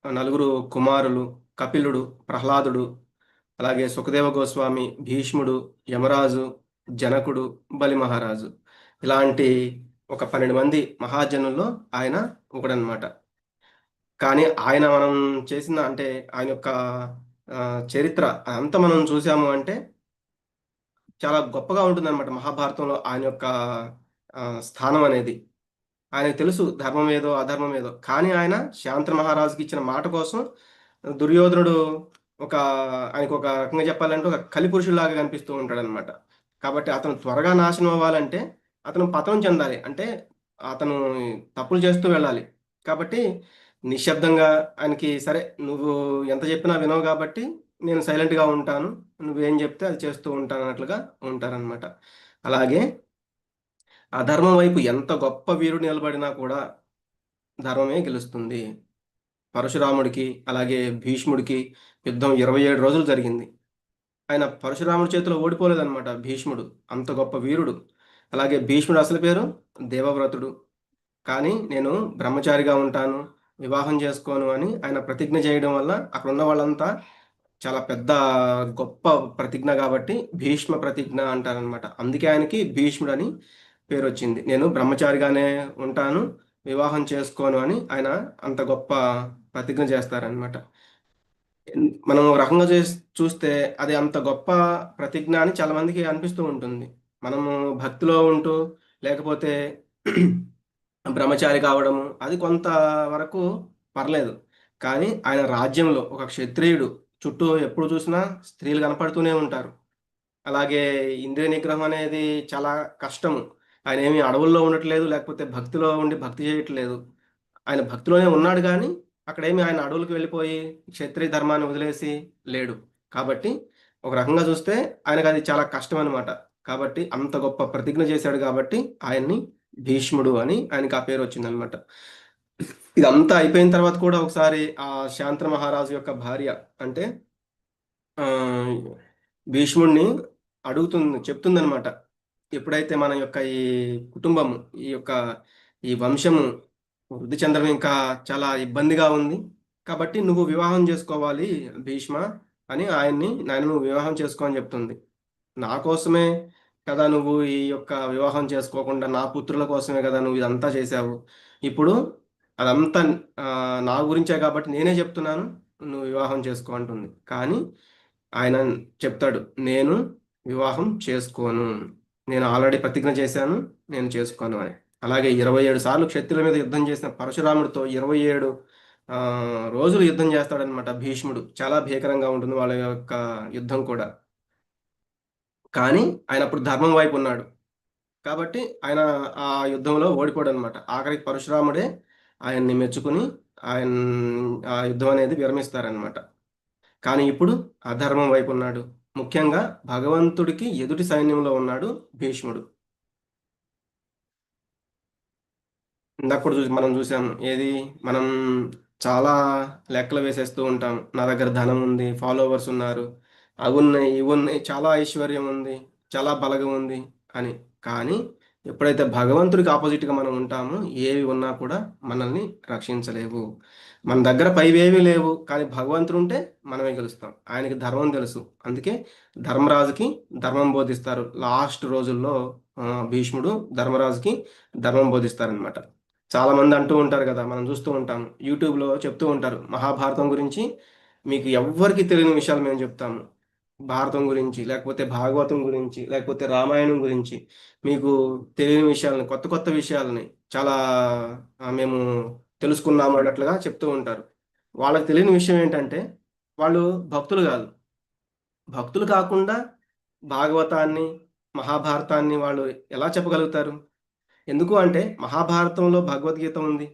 నలుగురు కుమారులు, కపిలుడు, ప్రహ్లాదుడు, అలాగే సుఖదేవ గోస్వామి, భీష్ముడు, యమరాజు, జనకుడు, బలి మహారాజు. ఇలాంటి ఒక 12 మంది మహాజనుల్లో ఆయన ఒకడనమాట. కానీ ఆయన మనం చేసిన అంటే ఆయన యొక్క ఆ, చరిత్ర అంతా మనం చూసాము అంటే చాలా గొప్పగా ఉంటుందన్నమాట. మహాభారతంలో ఆయన యొక్క స్థానం అనేది ఆయనకు తెలుసు, ధర్మం ఏదో అధర్మం ఏదో. కానీ ఆయన శాంతన మహారాజుకి ఇచ్చిన మాట కోసం దుర్యోధనుడు ఒక ఆయనకు ఒక రకంగా చెప్పాలంటే ఒక కలిపురుషులాగా కనిపిస్తూ ఉంటాడు అనమాట. కాబట్టి అతను త్వరగా నాశనం అవ్వాలంటే అతను పతనం చెందాలి అంటే అతను తప్పులు చేస్తూ వెళ్ళాలి. కాబట్టి నిశ్శబ్దంగా ఆయనకి సరే నువ్వు ఎంత చెప్పినా వినవు కాబట్టి నేను సైలెంట్గా ఉంటాను, నువ్వేం చెప్తే అది చేస్తూ ఉంటాను అన్నట్లుగా ఉంటారనమాట. అలాగే అధర్మం వైపు ఎంత గొప్ప వీరుడు నిలబడినా కూడా ధర్మమే గెలుస్తుంది. పరశురాముడికి అలాగే భీష్ముడికి యుద్ధం 27 రోజులు జరిగింది. ఆయన పరశురాముడి చేతిలో ఓడిపోలేదన్నమాట భీష్ముడు, అంత గొప్ప వీరుడు. అలాగే భీష్ముడు అసలు పేరు దేవవ్రతుడు. కానీ నేను బ్రహ్మచారిగా ఉంటాను, వివాహం చేసుకోను అని ఆయన ప్రతిజ్ఞ చేయడం వల్ల అక్కడ ఉన్న వాళ్ళంతా చాలా పెద్ద గొప్ప ప్రతిజ్ఞ కాబట్టి భీష్మ ప్రతిజ్ఞ అంటారనమాట. అందుకే ఆయనకి భీష్ముడు అని పేరు వచ్చింది. నేను బ్రహ్మచారిగానే ఉంటాను, వివాహం చేసుకోను అని ఆయన అంత గొప్ప ప్రతిజ్ఞ చేస్తారనమాట. మనం ఒక రకంగా చూస్తే అది అంత గొప్ప ప్రతిజ్ఞ అని చాలా మందికి అనిపిస్తూ ఉంటుంది. మనము భక్తిలో ఉంటూ లేకపోతే బ్రహ్మచారి కావడము అది కొంత వరకు పర్లేదు. కానీ ఆయన రాజ్యంలో ఒక క్షత్రియుడు చుట్టూ ఎప్పుడు చూసినా స్త్రీలు కనపడుతూనే ఉంటారు. అలాగే ఇంద్రియ నిగ్రహం అనేది చాలా కష్టము. ఆయన ఏమి అడవుల్లో ఉండట్లేదు, లేకపోతే భక్తిలో ఉండి భక్తి చేయట్లేదు. ఆయన భక్తిలోనే ఉన్నాడు కానీ అక్కడేమి ఆయన అడవులకు వెళ్ళిపోయి క్షత్రియ ధర్మాన్ని వదిలేసి లేడు. కాబట్టి ఒక రకంగా చూస్తే ఆయనకు అది చాలా కష్టం అనమాట. కాబట్టి అంత గొప్ప ప్రతిజ్ఞ చేశాడు కాబట్టి ఆయన్ని భీష్ముడు అని ఆయనకి ఆ పేరు వచ్చిందనమాట. ఇదంతా అయిపోయిన తర్వాత కూడా ఒకసారి ఆ శాంతన మహారాజు యొక్క భార్య అంటే ఆ, భీష్ముడిని చెప్తుందనమాట. ఎప్పుడైతే మన యొక్క ఈ కుటుంబము ఈ యొక్క ఈ వంశము వృద్ధి చెందడం ఇంకా చాలా ఇబ్బందిగా ఉంది. కాబట్టి నువ్వు వివాహం చేసుకోవాలి భీష్మ అని ఆయన్ని, నాయన నువ్వు వివాహం చేసుకో అని చెప్తుంది. నా కోసమే కదా నువ్వు ఈ యొక్క వివాహం చేసుకోకుండా నా పుత్రుల కోసమే కదా నువ్వు ఇదంతా చేశావు. ఇప్పుడు అదంతా నా గురించే కాబట్టి నేనే చెప్తున్నాను నువ్వు వివాహం చేసుకో అంటుంది. కానీ ఆయన చెప్తాడు, నేను వివాహం చేసుకోను. నేను ఆల్రెడీ ప్రతిజ్ఞ చేశాను, నేను చేసుకోను అని. అలాగే 27 సార్లు క్షత్రియుల మీద యుద్ధం చేసిన పరశురాముడితో 27 రోజులు యుద్ధం చేస్తాడనమాట భీష్ముడు. చాలా భీకరంగా ఉంటుంది వాళ్ళ యొక్క యుద్ధం కూడా. కానీ ఆయన అప్పుడు ధర్మం వైపు ఉన్నాడు కాబట్టి ఆయన ఆ యుద్ధంలో ఓడిపోడు అనమాట. ఆఖరికి పరశురాముడే ఆయన్ని మెచ్చుకుని ఆయన ఆ యుద్ధం అనేది విరమిస్తారనమాట. కానీ ఇప్పుడు అధర్మం వైపు ఉన్నాడు. ముఖ్యంగా భగవంతుడికి ఎదుటి సైన్యంలో ఉన్నాడు భీష్ముడు. ఇందాక మనం చూసాము ఏది, మనం చాలా లెక్కలు వేసేస్తూ ఉంటాం. నా దగ్గర ధనం ఉంది, ఫాలోవర్స్ ఉన్నారు, అవి ఉన్నాయి, ఇవి ఉన్నాయి, చాలా ఐశ్వర్యం ఉంది, చాలా బలగం ఉంది అని. కానీ ఎప్పుడైతే భగవంతుడికి ఆపోజిట్గా మనం ఉంటామో ఏవి ఉన్నా కూడా మనల్ని రక్షించలేవు. మన దగ్గర పైవేవి లేవు, కానీ భగవంతుడు ఉంటే మనమే గెలుస్తాం. ఆయనకి ధర్మం తెలుసు. అందుకే ధర్మరాజుకి ధర్మం బోధిస్తారు. లాస్ట్ రోజుల్లో భీష్ముడు ధర్మరాజుకి ధర్మం బోధిస్తారనమాట. చాలా మంది అంటూ ఉంటారు కదా, మనం చూస్తూ ఉంటాం యూట్యూబ్లో చెప్తూ ఉంటారు, మహాభారతం గురించి మీకు ఎవ్వరికి తెలియని విషయాలు మేము చెప్తాము. భారతం గురించి, లేకపోతే భాగవతం గురించి, లేకపోతే రామాయణం గురించి మీకు తెలియని విషయాలని, కొత్త కొత్త విషయాలని చాలా మేము తెలుసుకున్నాము అన్నట్లుగా చెప్తూ ఉంటారు. వాళ్ళకి తెలియని విషయం ఏంటంటే వాళ్ళు భక్తులు కాదు. భక్తులు కాకుండా భాగవతాన్ని, మహాభారతాన్ని వాళ్ళు ఎలా చెప్పగలుగుతారు? ఎందుకు అంటే మహాభారతంలో భగవద్గీత ఉంది.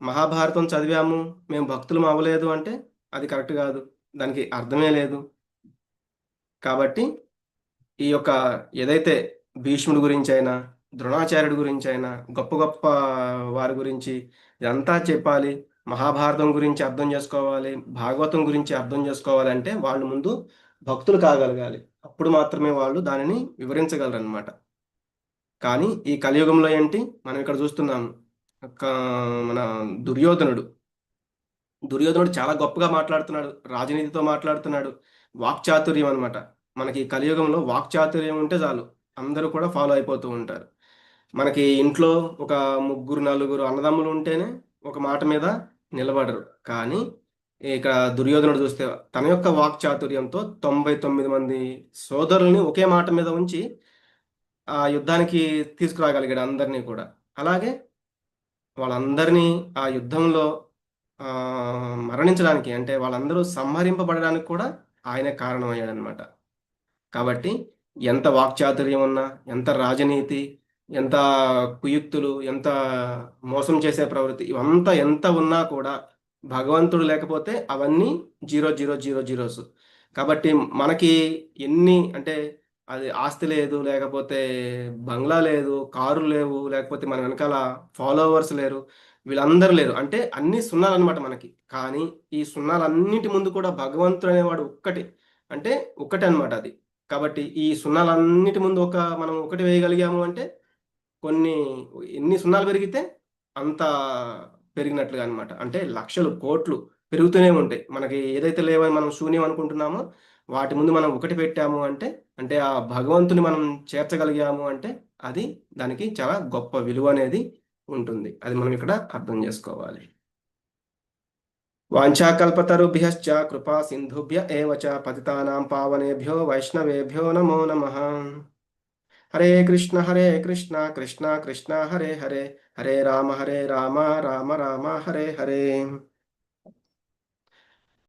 మహాభారతం చదివాము, మేము భక్తులం అవ్వలేదు అంటే అది కరెక్ట్ కాదు. దానికి అర్థమే లేదు. కాబట్టి ఈ యొక్క ఏదైతే భీష్ముడి గురించి అయినా, ద్రోణాచార్యుడి గురించి అయినా, గొప్ప గొప్ప వారి గురించి ఇదంతా చెప్పాలి. మహాభారతం గురించి అర్థం చేసుకోవాలి, భాగవతం గురించి అర్థం చేసుకోవాలంటే వాళ్ళు ముందు భక్తులు కాగలగాలి. అప్పుడు మాత్రమే వాళ్ళు దానిని వివరించగలరన్నమాట. కానీ ఈ కలియుగంలో ఏంటి మనం ఇక్కడ చూస్తున్నాము, మన దుర్యోధనుడు దుర్యోధనుడు చాలా గొప్పగా మాట్లాడుతున్నాడు, రాజనీతితో మాట్లాడుతున్నాడు, వాక్చాతుర్యం అనమాట. మనకి కలియుగంలో వాక్చాతుర్యం ఉంటే చాలు, అందరూ కూడా ఫాలో అయిపోతూ ఉంటారు. మనకి ఇంట్లో ఒక ముగ్గురు నలుగురు అన్నదమ్ములు ఉంటేనే ఒక మాట మీద నిలబడరు. కానీ ఇక్కడ దుర్యోధనుడు చూస్తే తన యొక్క వాక్చాతుర్యంతో 99 మంది సోదరుల్ని ఒకే మాట మీద ఉంచి ఆ యుద్ధానికి తీసుకురాగలిగాడు అందరినీ కూడా. అలాగే వాళ్ళందరినీ ఆ యుద్ధంలో మరణించడానికి, అంటే వాళ్ళందరూ సంహరింపబడడానికి కూడా ఆయనే కారణమయ్యాడనమాట. కాబట్టి ఎంత వాక్చాతుర్యం ఉన్నా, ఎంత రాజనీతి, ఎంత కుయుక్తులు, ఎంత మోసం చేసే ప్రవృత్తి, ఇవంతా ఎంత ఉన్నా కూడా భగవంతుడు లేకపోతే అవన్నీ 0 0 0 జీరోస్. కాబట్టి మనకి ఎన్ని అంటే అది ఆస్తి లేదు, లేకపోతే బంగ్లా లేదు, కారు లేవు, లేకపోతే మన వెనకాల ఫాలోవర్స్ లేరు, వీళ్ళందరూ లేరు, అంటే అన్ని సున్నాలన్నమాట మనకి. కానీ ఈ సున్నాలన్నిటి ముందు కూడా భగవంతుడు అనేవాడు ఒక్కటి, అంటే ఒక్కటే అనమాట అది. కాబట్టి ఈ సున్నాలన్నిటి ముందు మనం ఒకటి వేయగలిగాము అంటే కొన్ని ఎన్ని సున్నాలు పెరిగితే అంత పెరిగినట్లుగా అనమాట. అంటే లక్షలు కోట్లు పెరుగుతూనే ఉంటాయి. మనకి ఏదైతే లేవని మనం శూన్యం అనుకుంటున్నామో వాటి ముందు మనం ఒకటి పెట్టాము అంటే, అంటే ఆ భగవంతుని మనం చేర్చగలిగాము అంటే అది దానికి చాలా గొప్ప విలువ అనేది ఉంటుంది. అది మనం ఇక్కడ అర్థం చేసుకోవాలి. వాంఛాకల్పతరుభ్యశ్చ కృపా సింధుభ్య ఏవ చ పతితానాం పావనేభ్యో వైష్ణవేభ్యో నమో నమః. హరే కృష్ణ కృష్ణ కృష్ణ హరే హరే, హరే రామ రామ రామ హరే హరే.